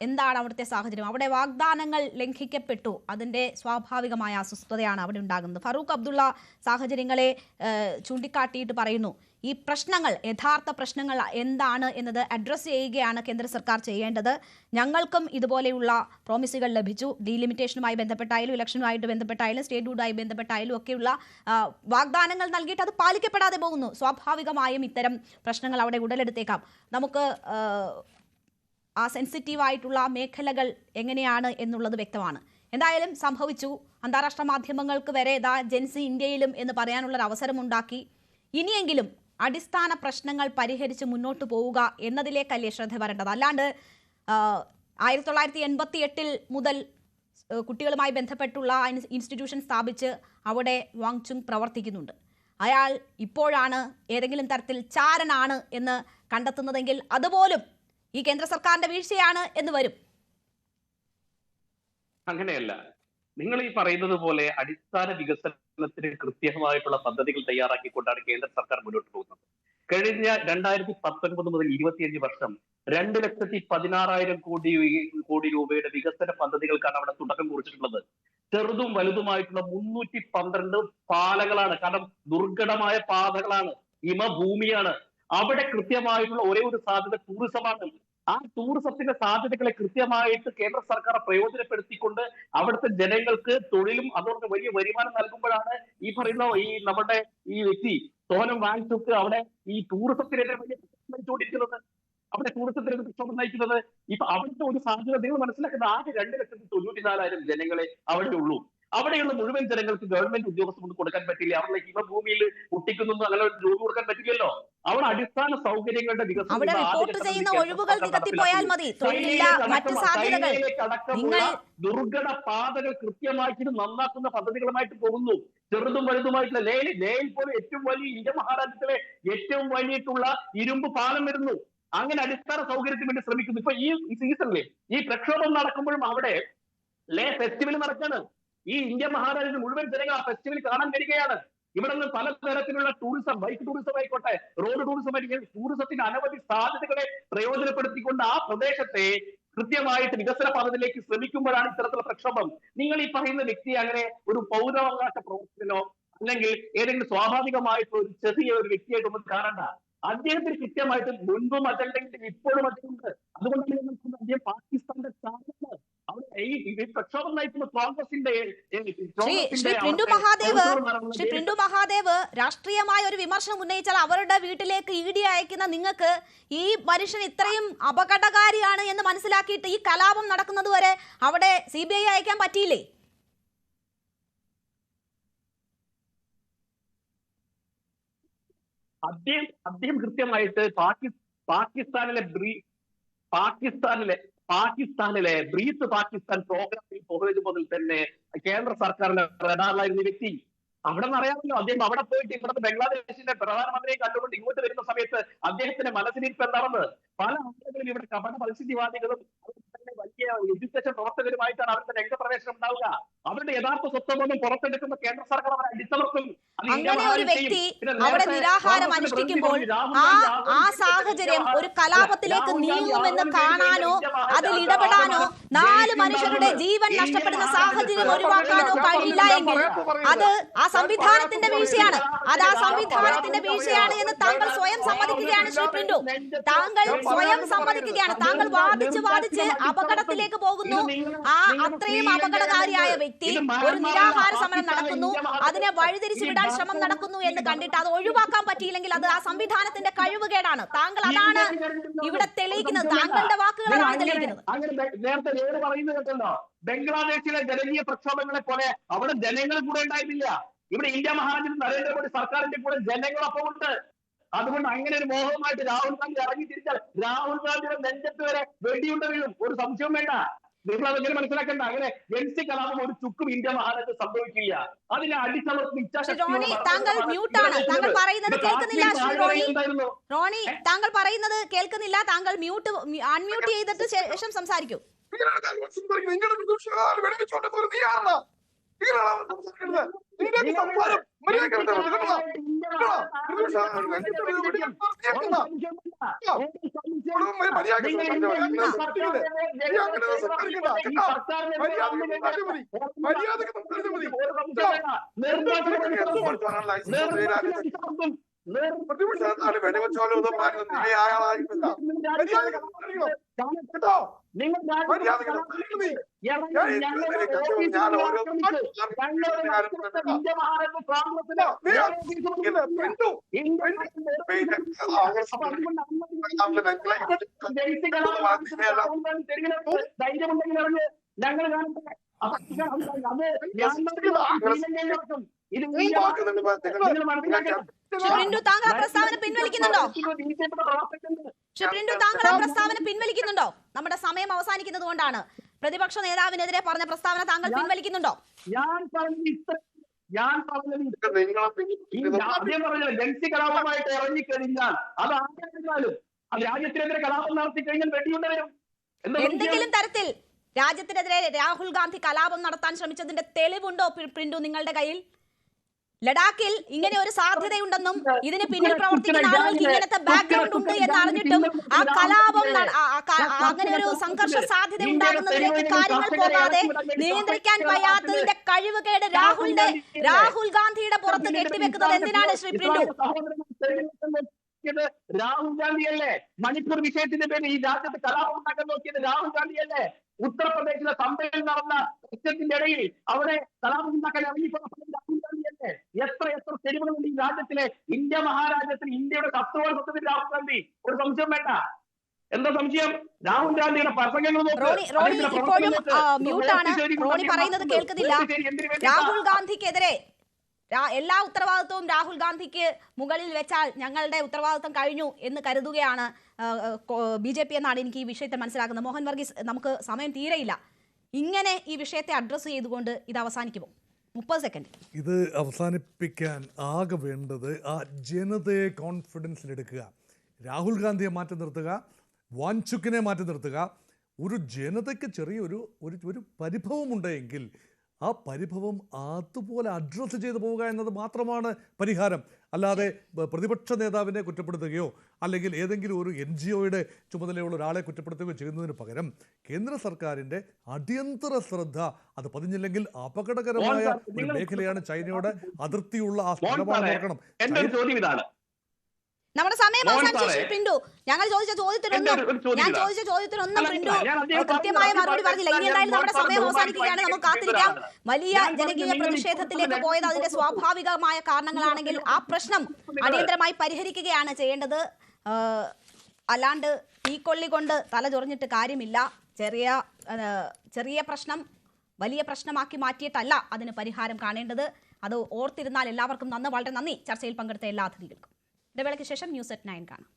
എന്താണ് അവിടുത്തെ സാഹചര്യം. അവിടെ വാഗ്ദാനങ്ങൾ ലംഘിക്കപ്പെട്ടു, അതിൻ്റെ സ്വാഭാവികമായ അസ്വസ്ഥതയാണ് അവിടെ ഉണ്ടാകുന്നത്. ഫറൂഖ് അബ്ദുള്ള സാഹചര്യങ്ങളെ ചൂണ്ടിക്കാട്ടിയിട്ട് പറയുന്നു ഈ പ്രശ്നങ്ങൾ, യഥാർത്ഥ പ്രശ്നങ്ങൾ എന്താണ് എന്നത് അഡ്രസ്സ് ചെയ്യുകയാണ് കേന്ദ്ര സർക്കാർ ചെയ്യേണ്ടത്. ഞങ്ങൾക്കും ഇതുപോലെയുള്ള പ്രോമിസുകൾ ലഭിച്ചു. ഡീലിമിറ്റേഷനുമായി ബന്ധപ്പെട്ടായാലും ഇലക്ഷനുമായിട്ട് ബന്ധപ്പെട്ടായാലും സ്റ്റേറ്റ്ഹുഡുമായി ബന്ധപ്പെട്ടായാലും ഒക്കെയുള്ള വാഗ്ദാനങ്ങൾ നൽകിയിട്ട് അത് പാലിക്കപ്പെടാതെ പോകുന്നു. സ്വാഭാവികമായും ഇത്തരം പ്രശ്നങ്ങൾ അവിടെ ഉടലെടുത്തേക്കാം. നമുക്ക് ആ സെൻസിറ്റീവായിട്ടുള്ള മേഖലകൾ എങ്ങനെയാണ് എന്നുള്ളത് വ്യക്തമാണ്. എന്തായാലും സംഭവിച്ചു. അന്താരാഷ്ട്ര മാധ്യമങ്ങൾക്ക് വരെ ജെൻസി ഇന്ത്യയിലും എന്ന് പറയാനുള്ളൊരു അവസരമുണ്ടാക്കി. ഇനിയെങ്കിലും അടിസ്ഥാന പ്രശ്നങ്ങൾ പരിഹരിച്ച് മുന്നോട്ട് പോവുക എന്നതിലേക്കല്ലേ ശ്രദ്ധ വരേണ്ടത്. അല്ലാണ്ട് 1988 മുതൽ കുട്ടികളുമായി ബന്ധപ്പെട്ടുള്ള ഇൻസ്റ്റിറ്റ്യൂഷൻ സ്ഥാപിച്ച് അവിടെ വാങ്ചുങ് പ്രവർത്തിക്കുന്നുണ്ട്. അയാൾ ഇപ്പോഴാണ് ഏതെങ്കിലും തരത്തിൽ ചാരനാണ് എന്ന് കണ്ടെത്തുന്നതെങ്കിൽ അതുപോലും ഈ കേന്ദ്ര സർക്കാരിന്റെ വീഴ്ചയാണ് എന്ന് വരും. അങ്ങനെയല്ല, നിങ്ങൾ ഈ പറയുന്നത് പോലെ അടിസ്ഥാന വികസനത്തിന് കൃത്യമായിട്ടുള്ള പദ്ധതികൾ തയ്യാറാക്കിക്കൊണ്ടാണ് കേന്ദ്ര സർക്കാർ മുന്നോട്ട് പോകുന്നത്. കഴിഞ്ഞ 2019 മുതൽ 25 വർഷം 2,16,000 കോടി രൂപയുടെ വികസന പദ്ധതികൾക്കാണ് അവിടെ തുടക്കം കുറിച്ചിട്ടുള്ളത്. ചെറുതും വലുതുമായിട്ടുള്ള 312 പാലങ്ങളാണ്. കാരണം ദുർഘടമായ പാതകളാണ്, ഹിമഭൂമിയാണ്. അവിടെ കൃത്യമായിട്ടുള്ള ഒരേ ഒരു സാധ്യത ടൂറിസമാണ്. ആ ടൂറിസത്തിന്റെ സാധ്യതകളെ കൃത്യമായിട്ട് കേന്ദ്ര സർക്കാർ പ്രയോജനപ്പെടുത്തിക്കൊണ്ട് അവിടുത്തെ ജനങ്ങൾക്ക് തൊഴിലും അതോടൊപ്പം വലിയ വരുമാനം നൽകുമ്പോഴാണ് ഈ പറയുന്ന നമ്മുടെ ഈ വ്യക്തി സോനം വാങ്ചുക്ക് അവിടെ ഈ ടൂറിസത്തിനെതിരെ വലിയ നയിച്ചുകൊണ്ടിരിക്കുന്നത്. അവിടെ ടൂറിസത്തിനെതിരെ പ്രക്ഷോഭം നയിക്കുന്നത്. ഇപ്പൊ അവിടുത്തെ ഒരു സാധ്യത നിങ്ങൾ മനസ്സിലാക്കുന്നത്, ആകെ 2,94,000 ജനങ്ങളെ അവിടെ ഉള്ളൂ. അവിടെയുള്ള മുഴുവൻ ജനങ്ങൾക്ക് ഗവൺമെന്റ് ഉദ്യോഗസ്ഥർ കൊണ്ട് കൊടുക്കാൻ പറ്റില്ല. അവരുടെ ഹിമഭൂമിയിൽ ഒട്ടിക്കുന്നു അങ്ങനെ ജോലി കൊടുക്കാൻ പറ്റില്ലല്ലോ. അവിടെ അടിസ്ഥാന സൗകര്യങ്ങളുടെ വികസനം അവിടെ റിപ്പോർട്ട് ചെയ്യുന്ന ഒഴിവുകൾ നികത്തിപ്പോയാൽ മതി. തൊഴിലില്ല, മറ്റ് സാധ്യതകൾ. ദുർഘട പാതകൾ കൃത്യമായിട്ട് നന്നാക്കുന്ന പദ്ധതികളുമായിട്ട് പോകുന്നു. ചെറുതും വലുതുമായിട്ടുള്ള ലേയിൽ പോലും ഏറ്റവും വലിയ ഇന്ത്യ മഹാരാജ്യത്തിലെ ഏറ്റവും വലിയിട്ടുള്ള ഇരുമ്പ് പാലം വരുന്നു. അങ്ങനെ അടിസ്ഥാന സൗകര്യത്തിന് വേണ്ടി ശ്രമിക്കുന്നു. ഇപ്പൊ ഈ സീസണിലെ ഈ പ്രക്ഷോഭം നടക്കുമ്പോഴും അവിടെ ലേ ഫെസ്റ്റിവൽ നടക്കാണ്. ഈ ഇന്ത്യ മഹാരാജ്യത്തിൽ മുഴുവൻ ജനങ്ങൾ ആ ഫെസ്റ്റിവൽ കാണാൻ വരികയാണ്. ഇവിടെ നിന്ന് പലതരത്തിലുള്ള ടൂറിസം, ബൈക്ക് ടൂറിസം ആയിക്കോട്ടെ, റോഡ് ടൂറിസം ആയിരിക്കും, ടൂറിസത്തിന്റെ അനവധി സാധ്യതകളെ പ്രയോജനപ്പെടുത്തിക്കൊണ്ട് ആ പ്രദേശത്തെ കൃത്യമായിട്ട് വികസന പാതയിലേക്ക് ശ്രമിക്കുമ്പോഴാണ് ഇത്തരത്തിലുള്ള പ്രക്ഷോഭം. നിങ്ങൾ ഈ പറയുന്ന വ്യക്തി അങ്ങനെ ഒരു പൗരാവകാശ പ്രവർത്തനോ അല്ലെങ്കിൽ ഏതെങ്കിലും സ്വാഭാവികമായിട്ടുള്ള ഒരു ചെറിയ ഒരു വ്യക്തിയായിട്ടൊന്നും കാണണ്ട. അദ്ദേഹത്തിന് കൃത്യമായിട്ട് മുൻപും അജണ്ടയിൽ ഇപ്പോഴും അതുണ്ട്. അതുകൊണ്ടാണ് അദ്ദേഹം പാകിസ്ഥാന്റെ സ്ഥാനത്ത് അവിടെ ഈ പ്രക്ഷോഭം നയിക്കുന്ന കോൺഗ്രസിന്റെ ശ്രീ പ്രിന്റു മഹാദേവ് രാഷ്ട്രീയമായ ഒരു വിമർശനം ഉന്നയിച്ചാൽ അവരുടെ വീട്ടിലേക്ക് ഇഡി അയക്കുന്ന നിങ്ങൾക്ക് ഈ മനുഷ്യൻ ഇത്രയും അപകടകാരിയാണ് എന്ന് മനസ്സിലാക്കിയിട്ട് ഈ കലാപം നടക്കുന്നത് വരെ അവിടെ CBI അയക്കാൻ പറ്റിയില്ലേ? അദ്ദേഹം കൃത്യമായിട്ട് പാകിസ്ഥാനിലെ ബ്രീത്ത് പാകിസ്ഥാൻ പ്രോഗ്രാമിൽ പോയത് മുതൽ തന്നെ കേന്ദ്ര സർക്കാരിന്റെ റഡാറിലായിരുന്ന വ്യക്തി. അവിടെ നിന്ന് അറിയാമല്ലോ, അദ്ദേഹം അവിടെ പോയിട്ട് ഇവിടുത്തെ ബംഗ്ലാദേശിന്റെ പ്രധാനമന്ത്രിയെ കണ്ടുകൊണ്ട് ഇങ്ങോട്ട് വരുന്ന സമയത്ത് അദ്ദേഹത്തിന്റെ മനസ്സിലിരിപ്പ് എന്താണെന്ന് പല ആളുകളും ഇവിടെ കപട പരിസ്ഥിതിവാദികളും വലിയ എഡ്യൂക്കേഷൻ പ്രവർത്തകരുമായിട്ടാണ് അവരുടെ രംഗപ്രവേശനം ഉണ്ടാവുക. അവരുടെ യഥാർത്ഥ സ്വത്വബോധം പുറത്തെടുക്കുന്ന കേന്ദ്ര സർക്കാർ അവരെ അടിച്ചമർത്തും. അങ്ങനെ ഒരു വ്യക്തി അവിടെ നിരാഹാരം അനുഷ്ഠിക്കുമ്പോൾ ആ സാഹചര്യം ഒരു കലാപത്തിലേക്ക് നീങ്ങുമെന്ന് കാണാനോ അതിൽ ഇടപെടാനോ 4 മനുഷ്യരുടെ ജീവൻ നഷ്ടപ്പെടുന്ന സാഹചര്യം ഒഴിവാക്കാനോ കഴിയില്ല എങ്കിൽ അത് ആ സംവിധാനത്തിന്റെ വീഴ്ചയാണ്. അത് ആ സംവിധാനത്തിന്റെ വീഴ്ചയാണ് എന്ന് താങ്കൾ സ്വയം സമ്മതിക്കുകയാണ്. ശ്രീ പ്രിന്റു, താങ്കൾ സ്വയം സമ്മതിക്കുകയാണ്. താങ്കൾ വാദിച്ച് അപകടത്തിലേക്ക് പോകുന്നു. ആ അത്രയും അപകടകാരിയായ വ്യക്തി ഒരു നിരാഹാര സമരം നടക്കുന്നു, അതിനെ വഴിതിരിച്ചു വിടാൻ ശ്രമം നടക്കുന്നു എന്ന് കണ്ടിട്ട് അത് ഒഴിവാക്കാൻ പറ്റിയില്ലെങ്കിൽ അത് ആ സംവിധാനത്തിന്റെ കഴിവുകേടാണ്. താങ്കൾ അതാണ് ഇവിടെ തെളിയിക്കുന്നത്. താങ്കളുടെ വാക്കുകളാണ് തെളിയിക്കുന്നത്. നേരത്തെ പറയുന്നത് കേട്ടല്ലോ, ബംഗ്ലാദേശിലെ ജനകീയ പ്രക്ഷോഭങ്ങളെ പോലെ അവിടെ ജനങ്ങൾ കൂടെ ഉണ്ടായിരുന്നില്ല. ഇവിടെ ഇന്ത്യ മഹാരാജ്യത്തിൽ നരേന്ദ്രമോദി സർക്കാരിന്റെ കൂടെ ജനങ്ങളൊപ്പം ഉണ്ട്. അതുകൊണ്ട് അങ്ങനെ ഒരു മോഹവുമായിട്ട് രാഹുൽ ഗാന്ധി ഇറങ്ങി തിരിച്ചാൽ രാഹുൽ ഗാന്ധിയുടെ നെഞ്ചത്ത് വരെ വെടിയുണ്ട വീഴും, ഒരു സംശയവും വേണ്ട. നിങ്ങൾ അതെങ്ങനെ മനസ്സിലാക്കേണ്ട. അങ്ങനെ ജൻസി കലാപം ഒരു ചുക്കും ഇന്ത്യ മഹാരാജ്യത്ത് സംഭവിക്കില്ല. അതിനെ അടിച്ചമർത്തുന്ന റോണി, താങ്കൾ മ്യൂട്ടാണ്. താങ്കൾ പറയുന്നത് കേൾക്കുന്നില്ല. റോണി, താങ്കൾ പറയുന്നത് കേൾക്കുന്നില്ല. താങ്കൾ അൺമ്യൂട്ട് ചെയ്തിട്ട് ശേഷം സംസാരിക്കൂ. പ്രിന്റു താങ്കൾ ആ പ്രസ്താവന പിൻവലിക്കുന്നുണ്ടോ? പ്രിന്റു താങ്കൾ ആ പ്രസ്താവന പിൻവലിക്കുന്നുണ്ടോ? നമ്മുടെ സമയം അവസാനിക്കുന്നത് കൊണ്ടാണ്. പ്രതിപക്ഷ നേതാവിനെതിരെ പറഞ്ഞ പ്രസ്താവന താങ്കൾ പിൻവലിക്കുന്നുണ്ടോ? ഞാൻ ജൻസി കലാപമായിട്ട് ഇറങ്ങിക്കഴിഞ്ഞാൽ അത് ആരെങ്കിലും അത് രാജ്യത്തിനെതിരെ കലാപം നടത്തി കഴിഞ്ഞാൽ വെടിയുണ്ടവരും എന്തെങ്കിലും തരത്തിൽ രാജ്യത്തിനെതിരെ രാഹുൽ ഗാന്ധി കലാപം നടത്താൻ ശ്രമിച്ചതിന്റെ തെളിവുണ്ടോ പ്രിന്റു നിങ്ങളുടെ കയ്യിൽ? ലഡാക്കിൽ ഇങ്ങനെ ഒരു സാധ്യതയുണ്ടെന്നും ഇതിന് പിന്നിൽ പ്രവർത്തിക്കുന്ന ആളുകൾക്ക് ഇങ്ങനത്തെ ബാക്ക്ഗ്രൗണ്ട് ഉണ്ട് എന്ന് അറിഞ്ഞിട്ടും ആ കലാപം അങ്ങനെ ഒരു സംഘർഷ സാധ്യത ഉണ്ടാകുന്നതിലേക്ക് കാര്യങ്ങൾ പോകാതെ നിയന്ത്രിക്കാൻ കഴിയാത്തതിന്റെ കഴിവുകേട് രാഹുൽ ഗാന്ധിയുടെ പുറത്ത് കെട്ടിവെക്കുന്നത് എന്തിനാണ് ശ്രീ പ്രിന്റു? രാഹുൽ ഗാന്ധിയല്ലേ? മണിപ്പൂർ വിഷയത്തിന്റെ പേരിൽ ഈ രാജ്യത്ത് കലാപം ഉണ്ടാക്കാൻ നോക്കിയത് രാഹുൽ ഗാന്ധിയല്ലേ? ഉത്തർപ്രദേശിലെ സമ്പയിൽ നടന്ന പ്രശ്നത്തിന്റെ ഇടയിൽ അവിടെ കലാപം ഉണ്ടാക്കാൻ ഇറങ്ങിപ്പോയ രാഹുൽ ഗാന്ധിയല്ലേ? എത്ര തെരുവുകളുണ്ട് ഈ രാജ്യത്തിലെ? ഇന്ത്യ മഹാരാജ്യത്തിൽ ഇന്ത്യയുടെ തത്വങ്ങൾ സത്യത്തിൽ രാഹുൽ ഗാന്ധി. ഒരു സംശയം വേണ്ട. എന്താ സംശയം? രാഹുൽ ഗാന്ധിയുടെ പ്രസംഗങ്ങൾ ഇപ്പോഴും മ്യൂട്ടാണ്. റോണി പറയുന്നത് കേൾക്കുന്നില്ല. രാഹുൽ ഗാന്ധിക്കെതിരെ എല്ലാ ഉത്തരവാദിത്വവും രാഹുൽ ഗാന്ധിക്ക് മുകളിൽ വെച്ചാൽ ഞങ്ങളുടെ ഉത്തരവാദിത്വം കഴിഞ്ഞു എന്ന് കരുതുകയാണ് BJP എന്നാണ് എനിക്ക് ഈ വിഷയത്തിൽ മനസ്സിലാക്കുന്നത്. മോഹൻ വർഗീസ്, നമുക്ക് സമയം തീരെയില്ല. ഇങ്ങനെ ഈ വിഷയത്തെ അഡ്രസ്സ് ചെയ്തുകൊണ്ട് ഇത് അവസാനിക്കുമോ? 30 സെക്കൻഡ്. ഇത് അവസാനിപ്പിക്കാൻ ആകെ വേണ്ടത് ആ ജനതയെ കോൺഫിഡൻസിലെടുക്കുക, രാഹുൽ ഗാന്ധിയെ മാറ്റി നിർത്തുക, വാൻചുക്കിനെ മാറ്റി നിർത്തുക. ഒരു ജനതയ്ക്ക് ചെറിയൊരു ഒരു പരിഭവമുണ്ടെങ്കിൽ ആ പരിഭവം അതുപോലെ അഡ്രസ്സ് ചെയ്തു പോവുക എന്നത് മാത്രമാണ് പരിഹാരം. അല്ലാതെ പ്രതിപക്ഷ നേതാവിനെ കുറ്റപ്പെടുത്തുകയോ അല്ലെങ്കിൽ ഏതെങ്കിലും ഒരു NGOയുടെ ചുമതലയുള്ള ഒരാളെ കുറ്റപ്പെടുത്തുകയോ ചെയ്യുന്നതിന് പകരം കേന്ദ്ര സർക്കാരിൻ്റെ അടിയന്തര ശ്രദ്ധ അത് പതിഞ്ഞില്ലെങ്കിൽ അപകടകരമായ ഒരു മേഖലയാണ് ചൈനയുടെ അതിർത്തിയുള്ള ആ സ്ഥലമാണ് നോക്കണം. നമ്മുടെ സമയം അവസാനിച്ചു പ്രിന്റു. ഞാൻ ചോദിച്ച ചോദ്യത്തിനൊന്നും പ്രിന്റു കൃത്യമായ മറുപടി പറഞ്ഞില്ല. ഇനി എന്തായാലും നമ്മുടെ സമയം അവസാനിക്കുകയാണ്. നമുക്ക് കാത്തിരിക്കാം. വലിയ ജനകീയ പ്രതിഷേധത്തിലേക്ക് പോയത് അതിന്റെ സ്വാഭാവികമായ കാരണങ്ങളാണെങ്കിൽ ആ പ്രശ്നം അടിയന്തരമായി പരിഹരിക്കുകയാണ് ചെയ്യേണ്ടത്. അല്ലാണ്ട് തീക്കൊള്ളി കൊണ്ട് തല ചൊറിഞ്ഞിട്ട് കാര്യമില്ല. ചെറിയ പ്രശ്നം വലിയ പ്രശ്നമാക്കി മാറ്റിയിട്ടല്ല അതിന് പരിഹാരം കാണേണ്ടത്. അത് ഓർത്തിരുന്നാൽ എല്ലാവർക്കും വളരെ നന്ദി. ചർച്ചയിൽ പങ്കെടുത്ത എല്ലാ അതിഥികൾക്കും. ഇടവേളയ്ക്ക് ശേഷം ന്യൂസ് at 9 കാണാം.